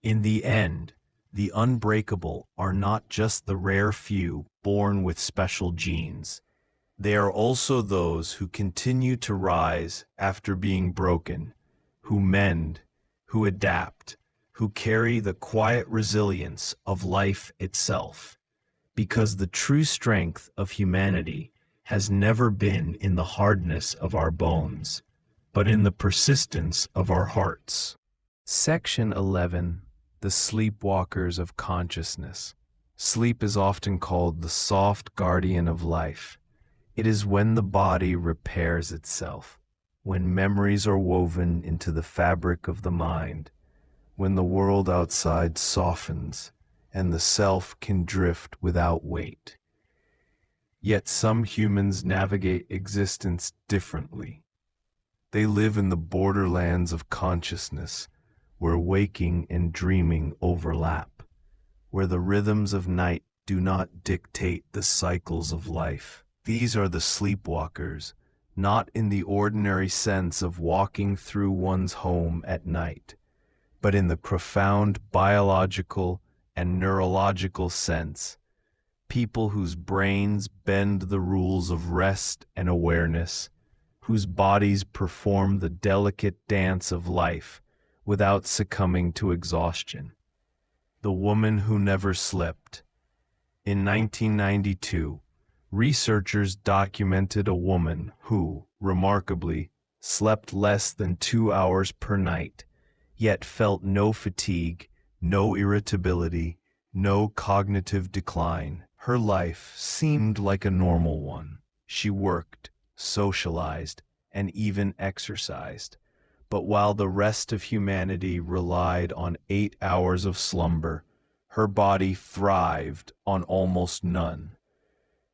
In the end, the unbreakable are not just the rare few born with special genes. They are also those who continue to rise after being broken, who mend, who adapt, who carry the quiet resilience of life itself. Because the true strength of humanity has never been in the hardness of our bones, but in the persistence of our hearts. Section 11. The Sleepwalkers of Consciousness. Sleep is often called the soft guardian of life. It is when the body repairs itself, when memories are woven into the fabric of the mind, when the world outside softens, and the self can drift without weight. Yet some humans navigate existence differently. They live in the borderlands of consciousness, where waking and dreaming overlap, where the rhythms of night do not dictate the cycles of life. These are the sleepwalkers, not in the ordinary sense of walking through one's home at night, but in the profound biological and neurological sense. People whose brains bend the rules of rest and awareness, whose bodies perform the delicate dance of life without succumbing to exhaustion. The woman who never slept. In 1992, researchers documented a woman who, remarkably, slept less than 2 hours per night, yet felt no fatigue, no irritability, no cognitive decline. Her life seemed like a normal one. She worked, socialized, and even exercised. But while the rest of humanity relied on 8 hours of slumber, her body thrived on almost none.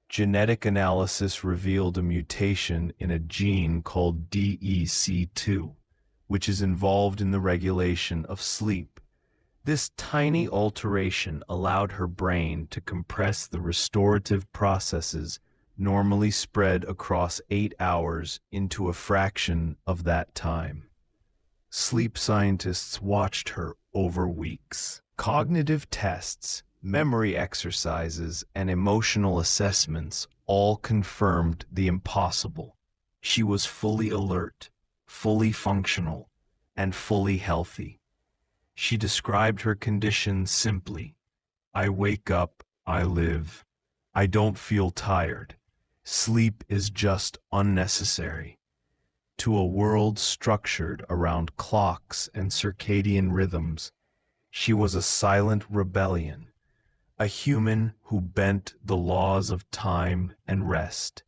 Genetic analysis revealed a mutation in a gene called DEC2, which is involved in the regulation of sleep. This tiny alteration allowed her brain to compress the restorative processes normally spread across 8 hours into a fraction of that time. Sleep scientists watched her over weeks. Cognitive tests, memory exercises, and emotional assessments all confirmed the impossible. She was fully alert, fully functional, and fully healthy. She described her condition simply: I wake up, I live. I don't feel tired. Sleep is just unnecessary. To a world structured around clocks and circadian rhythms, she was a silent rebellion, a human who bent the laws of time and rest.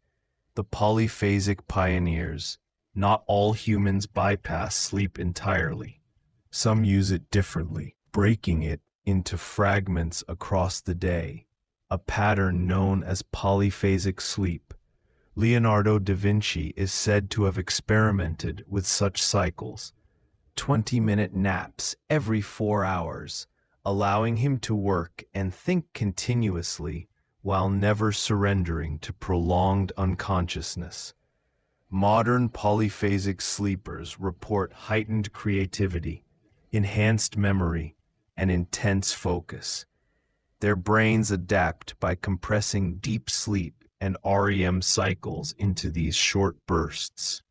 The polyphasic pioneers. Not all humans bypass sleep entirely. Some use it differently, breaking it into fragments across the day, a pattern known as polyphasic sleep. Leonardo da Vinci is said to have experimented with such cycles, 20-minute naps every 4 hours, allowing him to work and think continuously while never surrendering to prolonged unconsciousness. Modern polyphasic sleepers report heightened creativity, enhanced memory, and intense focus. Their brains adapt by compressing deep sleep and REM cycles into these short bursts,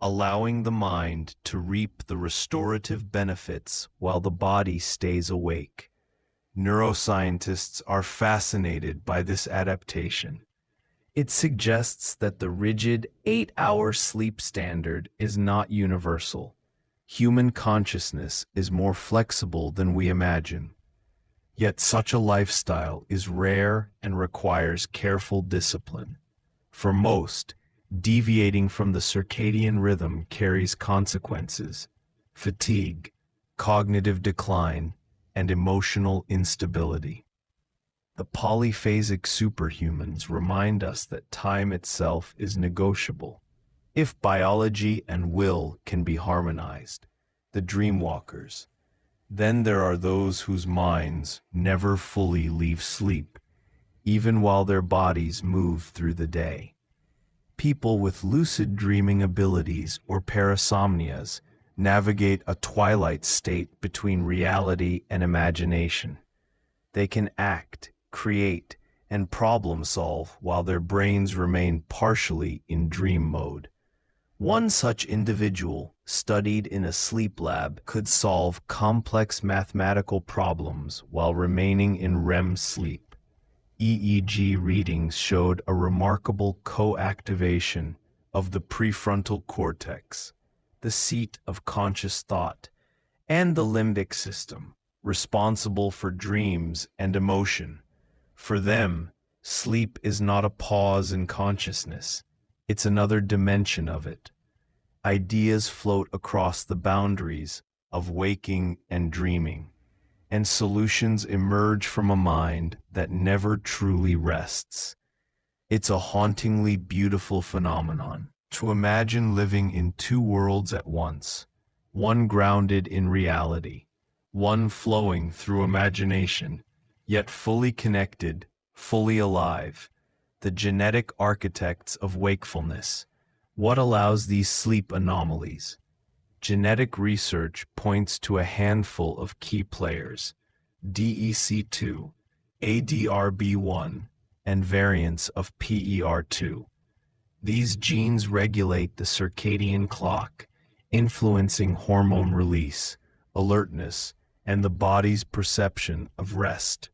allowing the mind to reap the restorative benefits while the body stays awake. Neuroscientists are fascinated by this adaptation. It suggests that the rigid 8-hour sleep standard is not universal. Human consciousness is more flexible than we imagine. Yet such a lifestyle is rare and requires careful discipline. For most, deviating from the circadian rhythm carries consequences: fatigue, cognitive decline, and emotional instability. The polyphasic superhumans remind us that time itself is negotiable. If biology and will can be harmonized, the dreamwalkers, then there are those whose minds never fully leave sleep, even while their bodies move through the day. People with lucid dreaming abilities or parasomnias navigate a twilight state between reality and imagination. They can act, create, and problem solve while their brains remain partially in dream mode. One such individual, studied in a sleep lab, could solve complex mathematical problems while remaining in REM sleep. EEG readings showed a remarkable co-activation of the prefrontal cortex, the seat of conscious thought, and the limbic system, responsible for dreams and emotion. For them, sleep is not a pause in consciousness. It's another dimension of it. Ideas float across the boundaries of waking and dreaming, and solutions emerge from a mind that never truly rests. It's a hauntingly beautiful phenomenon to imagine living in two worlds at once, one grounded in reality, one flowing through imagination, yet fully connected, fully alive. The genetic architects of wakefulness. What allows these sleep anomalies? Genetic research points to a handful of key players: DEC2, ADRB1, and variants of PER2. These genes regulate the circadian clock, influencing hormone release, alertness, and the body's perception of rest.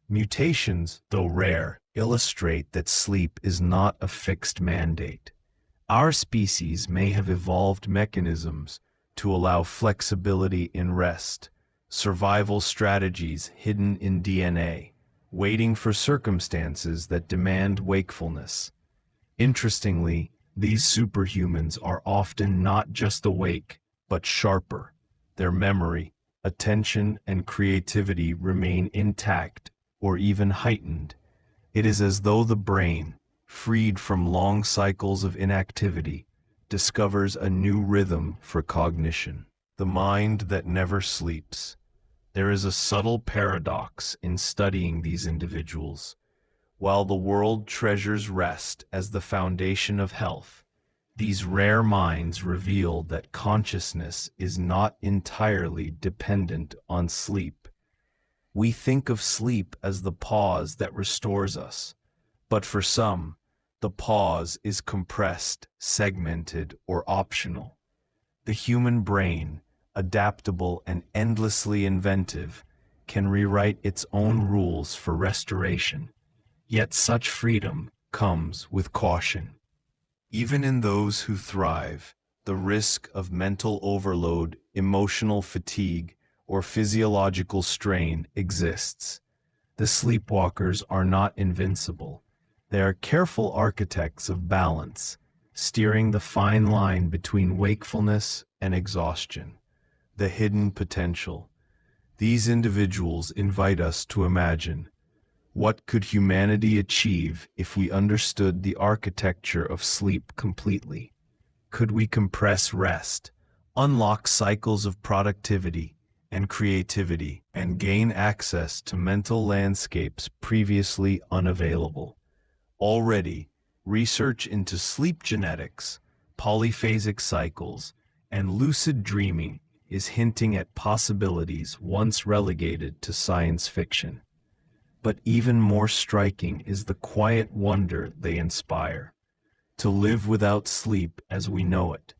Mutations, though rare, illustrate that sleep is not a fixed mandate. Our species may have evolved mechanisms to allow flexibility in rest, survival strategies hidden in DNA, waiting for circumstances that demand wakefulness. Interestingly, these superhumans are often not just awake, but sharper. Their memory, attention, and creativity remain intact or even heightened. It is as though the brain, freed from long cycles of inactivity, discovers a new rhythm for cognition. The mind that never sleeps. There is a subtle paradox in studying these individuals. While the world treasures rest as the foundation of health, these rare minds reveal that consciousness is not entirely dependent on sleep. We think of sleep as the pause that restores us, but for some, the pause is compressed, segmented, or optional. The human brain, adaptable and endlessly inventive, can rewrite its own rules for restoration. Yet such freedom comes with caution. Even in those who thrive, the risk of mental overload, emotional fatigue, or physiological strain exists. The sleepwalkers are not invincible. They are careful architects of balance, steering the fine line between wakefulness and exhaustion. The hidden potential. These individuals invite us to imagine, what could humanity achieve if we understood the architecture of sleep completely? Could we compress rest, unlock cycles of productivity and creativity, and gain access to mental landscapes previously unavailable? Already, research into sleep genetics, polyphasic cycles, and lucid dreaming is hinting at possibilities once relegated to science fiction. But even more striking is the quiet wonder they inspire. To live without sleep as we know it,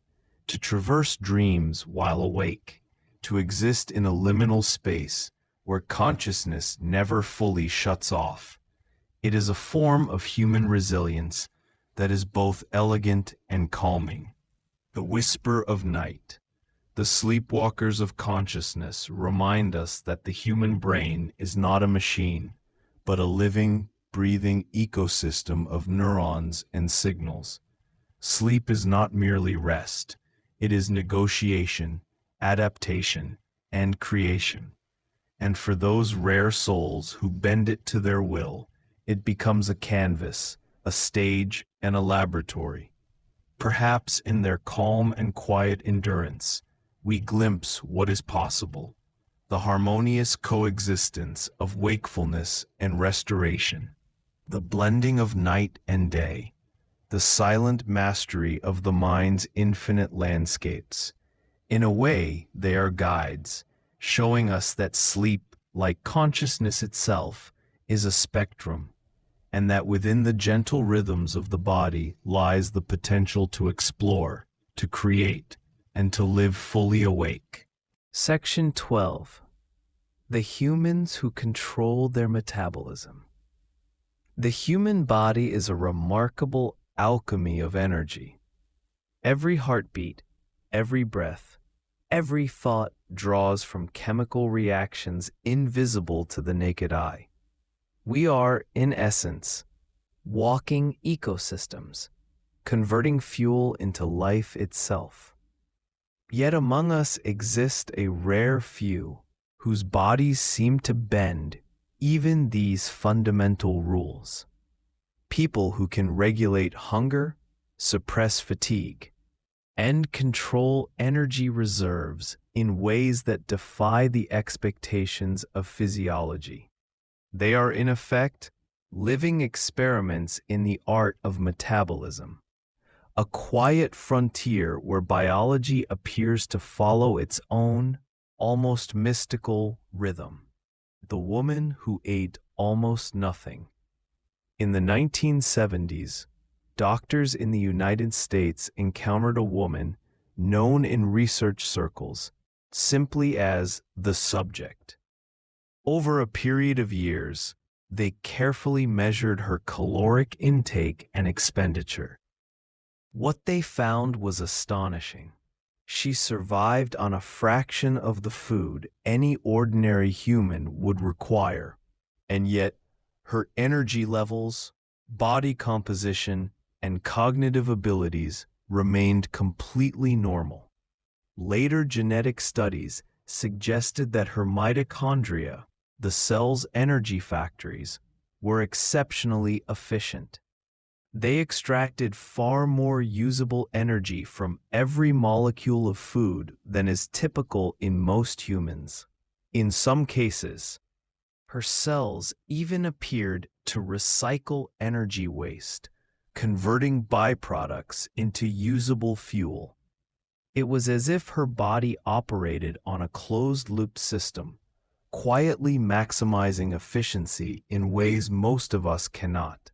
to traverse dreams while awake, to exist in a liminal space where consciousness never fully shuts off. It is a form of human resilience that is both elegant and calming. The whisper of night. The sleepwalkers of consciousness remind us that the human brain is not a machine, but a living, breathing ecosystem of neurons and signals. Sleep is not merely rest, it is negotiation, adaptation, and creation. And for those rare souls who bend it to their will, it becomes a canvas, a stage, and a laboratory. Perhaps in their calm and quiet endurance, we glimpse what is possible, the harmonious coexistence of wakefulness and restoration, the blending of night and day, the silent mastery of the mind's infinite landscapes. In a way, they are guides, showing us that sleep, like consciousness itself, is a spectrum, and that within the gentle rhythms of the body lies the potential to explore, to create, and to live fully awake. Section 12. The humans who control their metabolism. The human body is a remarkable alchemy of energy. Every heartbeat, every breath, every thought draws from chemical reactions invisible to the naked eye. We are, in essence, walking ecosystems, converting fuel into life itself. Yet among us exist a rare few whose bodies seem to bend even these fundamental rules. People who can regulate hunger, suppress fatigue, and control energy reserves in ways that defy the expectations of physiology. They are, in effect, living experiments in the art of metabolism, a quiet frontier where biology appears to follow its own, almost mystical rhythm. The woman who ate almost nothing. In the 1970s, doctors in the United States encountered a woman known in research circles simply as the subject. Over a period of years, they carefully measured her caloric intake and expenditure. What they found was astonishing. She survived on a fraction of the food any ordinary human would require, and yet her energy levels, body composition, and cognitive abilities remained completely normal. Later genetic studies suggested that her mitochondria, the cell's energy factories, were exceptionally efficient. They extracted far more usable energy from every molecule of food than is typical in most humans. In some cases, her cells even appeared to recycle energy waste, converting byproducts into usable fuel. It was as if her body operated on a closed-loop system, quietly maximizing efficiency in ways most of us cannot.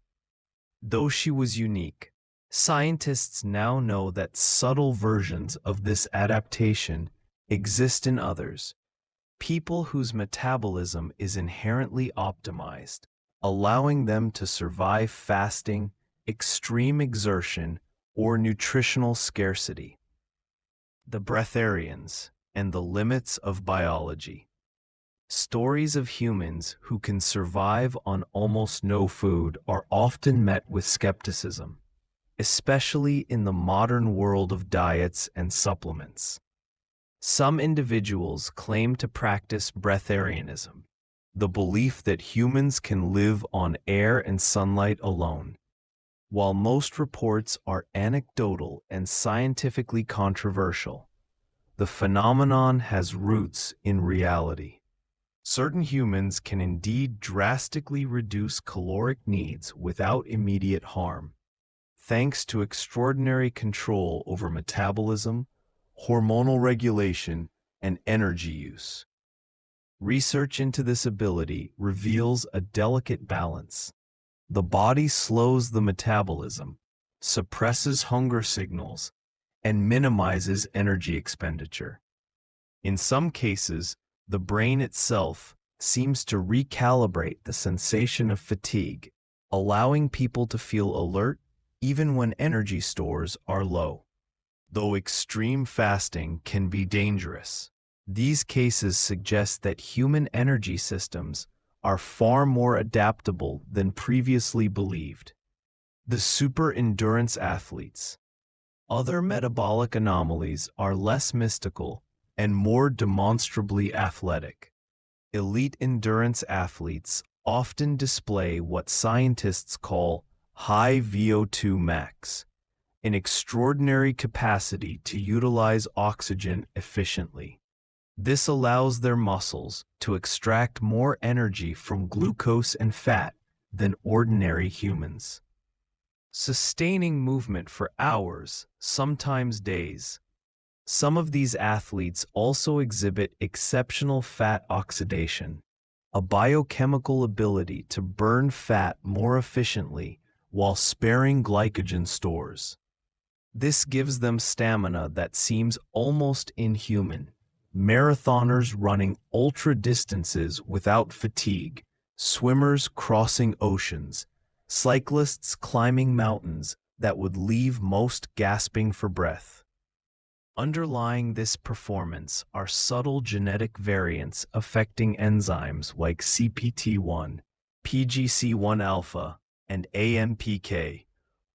Though she was unique, scientists now know that subtle versions of this adaptation exist in others, people whose metabolism is inherently optimized, allowing them to survive fasting, extreme exertion, or nutritional scarcity. The breatharians and the limits of biology. Stories of humans who can survive on almost no food are often met with skepticism, especially in the modern world of diets and supplements. Some individuals claim to practice breatharianism, the belief that humans can live on air and sunlight alone. While most reports are anecdotal and scientifically controversial, the phenomenon has roots in reality. Certain humans can indeed drastically reduce caloric needs without immediate harm, thanks to extraordinary control over metabolism, hormonal regulation, and energy use. Research into this ability reveals a delicate balance. The body slows the metabolism, suppresses hunger signals, and minimizes energy expenditure. In some cases, the brain itself seems to recalibrate the sensation of fatigue, allowing people to feel alert even when energy stores are low. though extreme fasting can be dangerous. These cases suggest that human energy systems are far more adaptable than previously believed. The super endurance athletes. Other metabolic anomalies are less mystical and more demonstrably athletic. Elite endurance athletes often display what scientists call high VO2 max, an extraordinary capacity to utilize oxygen efficiently. This allows their muscles to extract more energy from glucose and fat than ordinary humans. Sustaining movement for hours, sometimes days. Some of these athletes also exhibit exceptional fat oxidation, a biochemical ability to burn fat more efficiently while sparing glycogen stores. This gives them stamina that seems almost inhuman. Marathoners running ultra distances without fatigue, swimmers crossing oceans, cyclists climbing mountains that would leave most gasping for breath. Underlying this performance are subtle genetic variants affecting enzymes like CPT1, PGC1 alpha, and AMPK,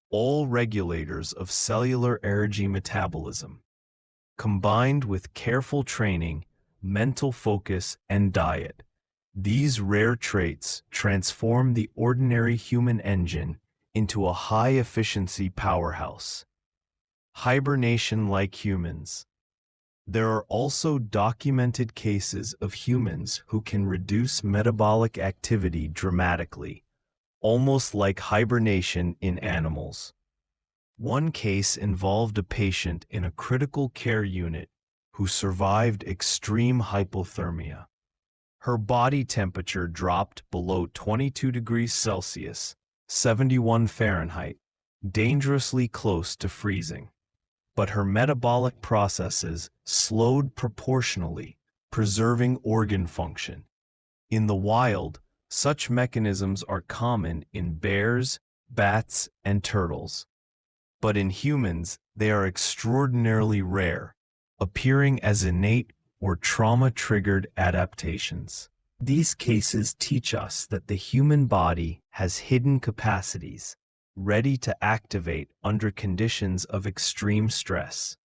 all regulators of cellular energy metabolism. Combined with careful training, mental focus, and diet, these rare traits transform the ordinary human engine into a high-efficiency powerhouse. Hibernation like humans. There are also documented cases of humans who can reduce metabolic activity dramatically, almost like hibernation in animals. One case involved a patient in a critical care unit who survived extreme hypothermia. Her body temperature dropped below 22 degrees Celsius, 71 Fahrenheit, dangerously close to freezing. But her metabolic processes slowed proportionally, preserving organ function. In the wild, such mechanisms are common in bears, bats, and turtles. But in humans, they are extraordinarily rare, appearing as innate or trauma-triggered adaptations. These cases teach us that the human body has hidden capacities, ready to activate under conditions of extreme stress.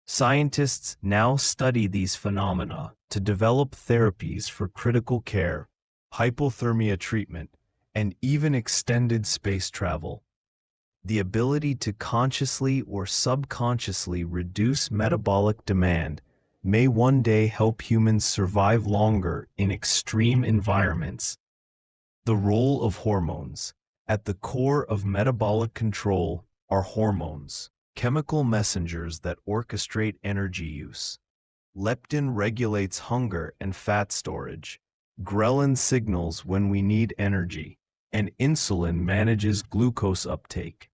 Scientists now study these phenomena to develop therapies for critical care, hypothermia treatment, and even extended space travel. The ability to consciously or subconsciously reduce metabolic demand may one day help humans survive longer in extreme environments. The role of hormones. At the core of metabolic control are hormones, chemical messengers that orchestrate energy use. Leptin regulates hunger and fat storage. Ghrelin signals when we need energy, and insulin manages glucose uptake.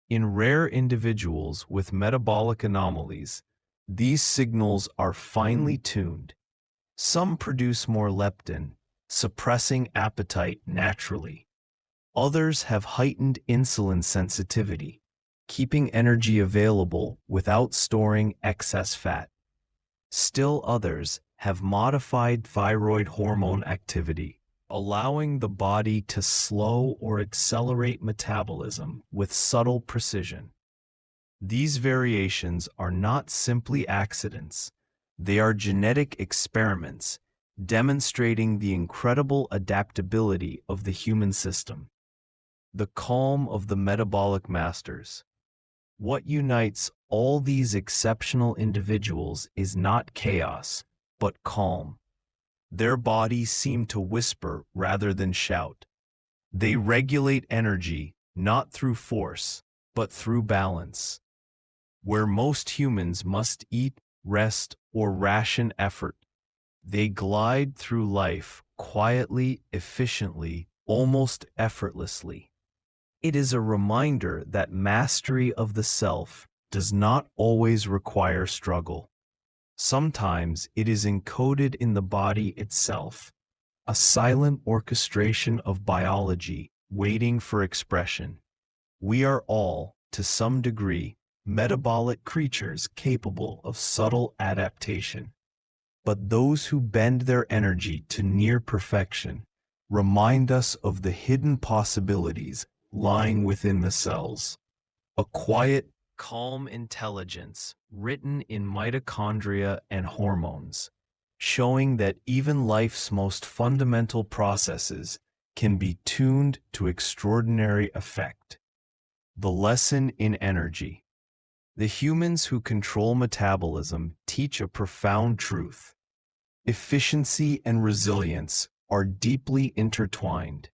In rare individuals with metabolic anomalies, these signals are finely tuned. Some produce more leptin, suppressing appetite naturally. Others have heightened insulin sensitivity, keeping energy available without storing excess fat. Still others have modified thyroid hormone activity, allowing the body to slow or accelerate metabolism with subtle precision. These variations are not simply accidents. They are genetic experiments demonstrating the incredible adaptability of the human system. The calm of the metabolic masters. What unites all these exceptional individuals is not chaos, but calm. Their bodies seem to whisper rather than shout. They regulate energy not through force, but through balance. Where most humans must eat, rest, or ration effort, they glide through life quietly, efficiently, almost effortlessly. It is a reminder that mastery of the self does not always require struggle. Sometimes it is encoded in the body itself, a silent orchestration of biology waiting for expression. We are all, to some degree, metabolic creatures capable of subtle adaptation. But those who bend their energy to near perfection remind us of the hidden possibilities lying within the cells. A quiet, calm intelligence written in mitochondria and hormones, showing that even life's most fundamental processes can be tuned to extraordinary effect. The lesson in energy. The humans who control metabolism teach a profound truth. Efficiency and resilience are deeply intertwined.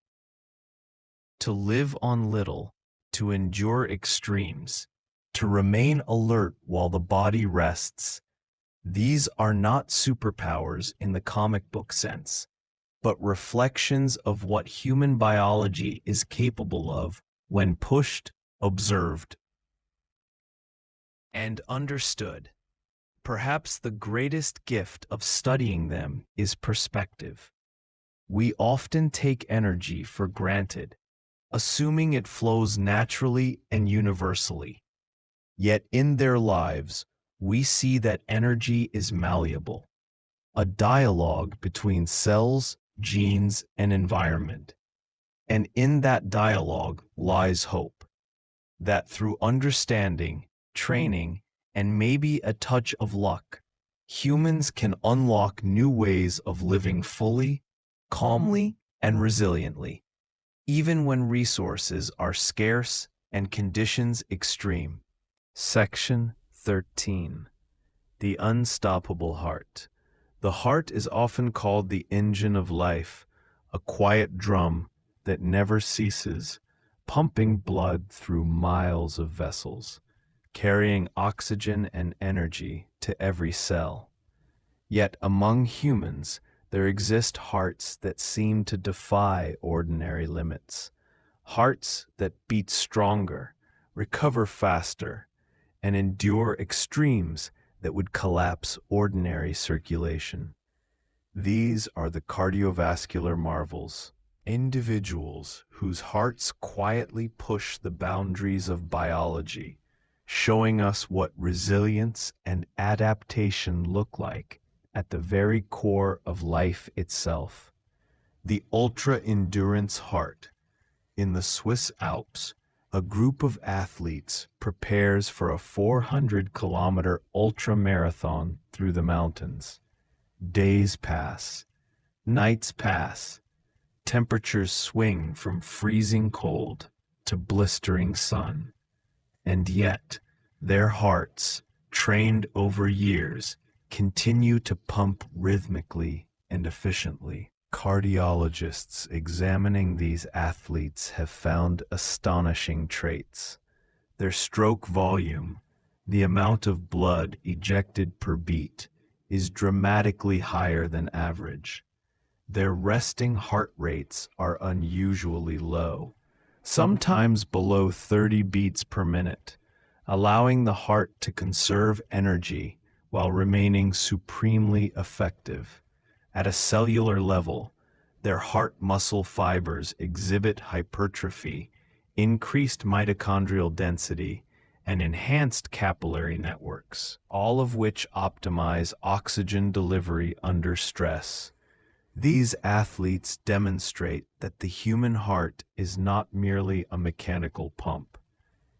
To live on little, to endure extremes, to remain alert while the body rests. These are not superpowers in the comic book sense, but reflections of what human biology is capable of when pushed, observed, and understood. Perhaps the greatest gift of studying them is perspective. We often take energy for granted, assuming it flows naturally and universally. Yet in their lives, we see that energy is malleable, a dialogue between cells, genes, and environment. And in that dialogue lies hope, that through understanding, training, and maybe a touch of luck, humans can unlock new ways of living fully, calmly, and resiliently, even when resources are scarce and conditions extreme. Section 13. The Unstoppable Heart. The heart is often called the engine of life, a quiet drum that never ceases, pumping blood through miles of vessels, carrying oxygen and energy to every cell. Yet among humans, there exist hearts that seem to defy ordinary limits, hearts that beat stronger, recover faster, and endure extremes that would collapse ordinary circulation. These are the cardiovascular marvels, individuals whose hearts quietly push the boundaries of biology, showing us what resilience and adaptation look like at the very core of life itself. The ultra-endurance heart. In the Swiss Alps, a group of athletes prepares for a 400-kilometer ultra-marathon through the mountains. Days pass, nights pass, temperatures swing from freezing cold to blistering sun. And yet, their hearts, trained over years, continue to pump rhythmically and efficiently. Cardiologists examining these athletes have found astonishing traits. Their stroke volume, the amount of blood ejected per beat, is dramatically higher than average. Their resting heart rates are unusually low, sometimes below 30 beats per minute, allowing the heart to conserve energy while remaining supremely effective. At a cellular level, their heart muscle fibers exhibit hypertrophy, increased mitochondrial density, and enhanced capillary networks, all of which optimize oxygen delivery under stress. These athletes demonstrate that the human heart is not merely a mechanical pump.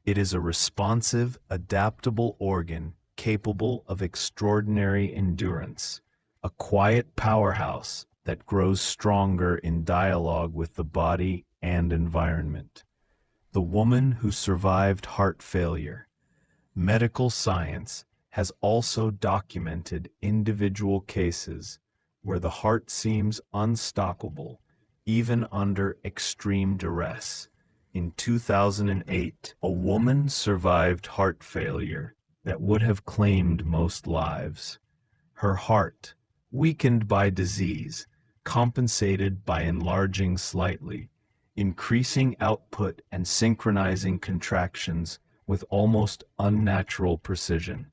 It is a responsive, adaptable organ capable of extraordinary endurance, a quiet powerhouse that grows stronger in dialogue with the body and environment. The woman who survived heart failure. Medical science has also documented individual cases where the heart seems unstoppable, even under extreme duress. In 2008, a woman survived heart failure that would have claimed most lives. Her heart, weakened by disease, compensated by enlarging slightly, increasing output and synchronizing contractions with almost unnatural precision.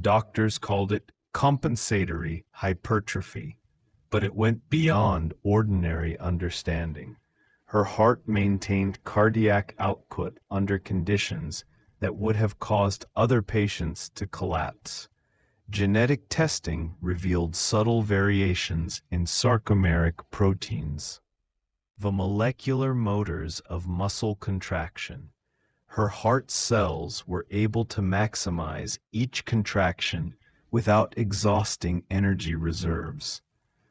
Doctors called it compensatory hypertrophy, but it went beyond ordinary understanding. Her heart maintained cardiac output under conditions that would have caused other patients to collapse. Genetic testing revealed subtle variations in sarcomeric proteins, the molecular motors of muscle contraction. Her heart cells were able to maximize each contraction without exhausting energy reserves.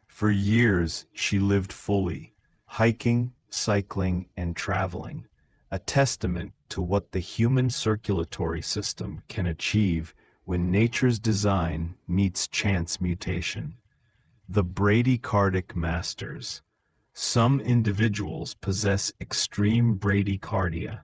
For years, she lived fully, hiking, cycling, and traveling, a testament to what the human circulatory system can achieve when nature's design meets chance mutation. The bradycardic masters. Some individuals possess extreme bradycardia,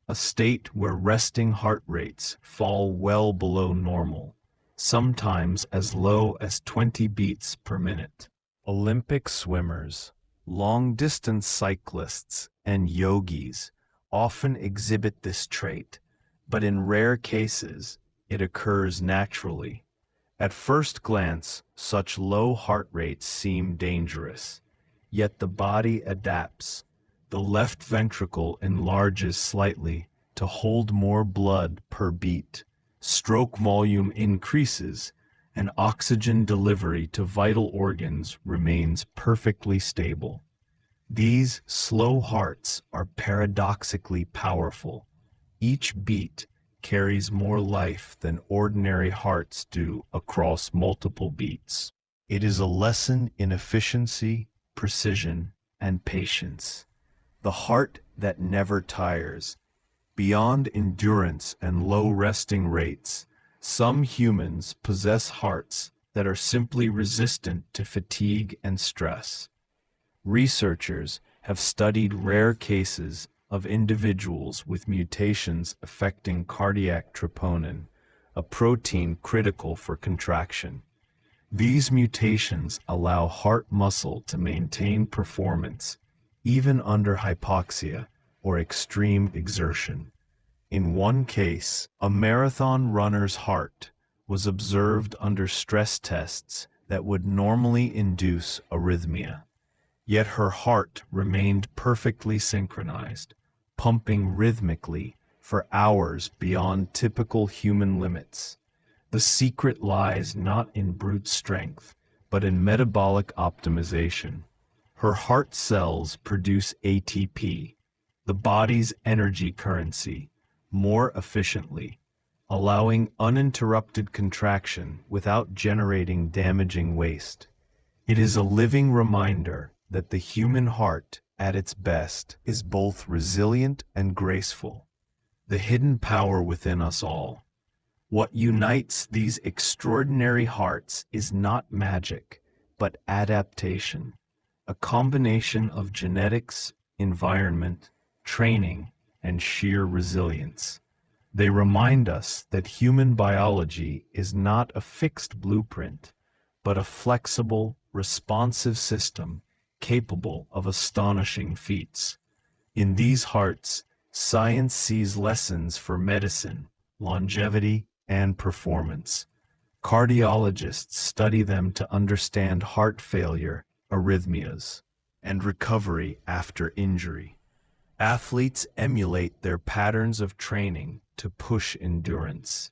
a state where resting heart rates fall well below normal, sometimes as low as 20 beats per minute. Olympic swimmers, long-distance cyclists, and yogis often exhibit this trait, but in rare cases, it occurs naturally. At first glance, such low heart rates seem dangerous, yet the body adapts. The left ventricle enlarges slightly to hold more blood per beat. Stroke volume increases, and oxygen delivery to vital organs remains perfectly stable. These slow hearts are paradoxically powerful. Each beat carries more life than ordinary hearts do across multiple beats. It is a lesson in efficiency, precision, and patience. The heart that never tires. Beyond endurance and low resting rates, some humans possess hearts that are simply resistant to fatigue and stress. Researchers have studied rare cases of individuals with mutations affecting cardiac troponin, a protein critical for contraction. These mutations allow heart muscle to maintain performance, even under hypoxia or extreme exertion. In one case, a marathon runner's heart was observed under stress tests that would normally induce arrhythmia. Yet her heart remained perfectly synchronized, pumping rhythmically for hours beyond typical human limits. The secret lies not in brute strength, but in metabolic optimization. Her heart cells produce ATP, the body's energy currency, more efficiently, allowing uninterrupted contraction without generating damaging waste. It is a living reminder that the human heart, at its best, is both resilient and graceful, the hidden power within us all. What unites these extraordinary hearts is not magic, but adaptation, a combination of genetics, environment, training, and sheer resilience. They remind us that human biology is not a fixed blueprint, but a flexible, responsive system capable of astonishing feats. In these hearts, science sees lessons for medicine, longevity, and performance. Cardiologists study them to understand heart failure, arrhythmias, and recovery after injury. Athletes emulate their patterns of training to push endurance.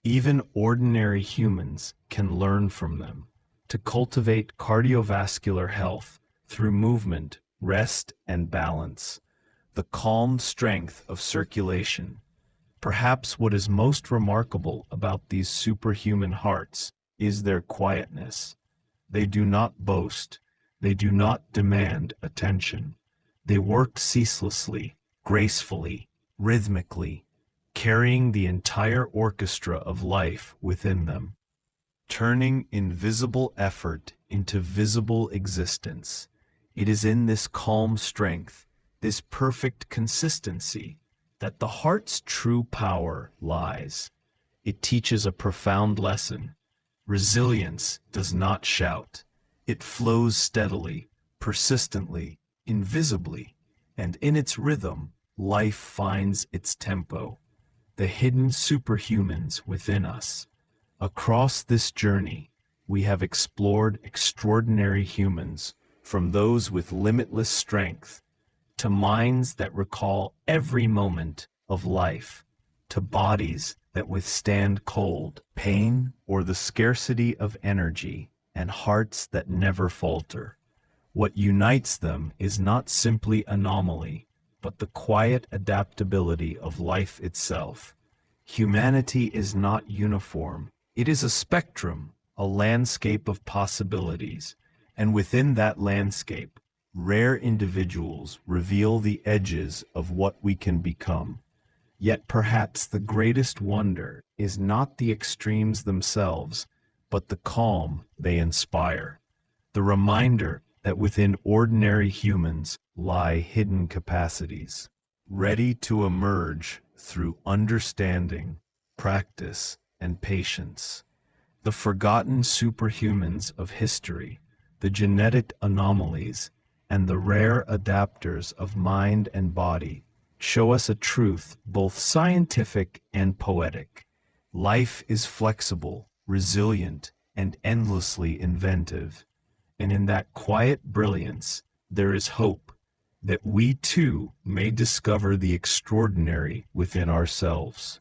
Even ordinary humans can learn from them to cultivate cardiovascular health through movement, rest, and balance. The calm strength of circulation. Perhaps what is most remarkable about these superhuman hearts is their quietness. They do not boast. They do not demand attention. They work ceaselessly, gracefully, rhythmically, carrying the entire orchestra of life within them, turning invisible effort into visible existence. It is in this calm strength, this perfect consistency, that the heart's true power lies. It teaches a profound lesson. Resilience does not shout. It flows steadily, persistently, invisibly, and in its rhythm, life finds its tempo. The hidden superhumans within us. Across this journey, we have explored extraordinary humans, from those with limitless strength to minds that recall every moment of life. to bodies that withstand cold, pain, or the scarcity of energy, and hearts that never falter. What unites them is not simply anomaly, but the quiet adaptability of life itself. Humanity is not uniform. It is a spectrum, a landscape of possibilities, and within that landscape, rare individuals reveal the edges of what we can become. Yet perhaps the greatest wonder is not the extremes themselves, but the calm they inspire. The reminder that within ordinary humans lie hidden capacities, ready to emerge through understanding, practice, and patience. The forgotten superhumans of history, the genetic anomalies, and the rare adapters of mind and body show us a truth both scientific and poetic. Life is flexible, resilient, and endlessly inventive. And in that quiet brilliance, there is hope that we too may discover the extraordinary within ourselves.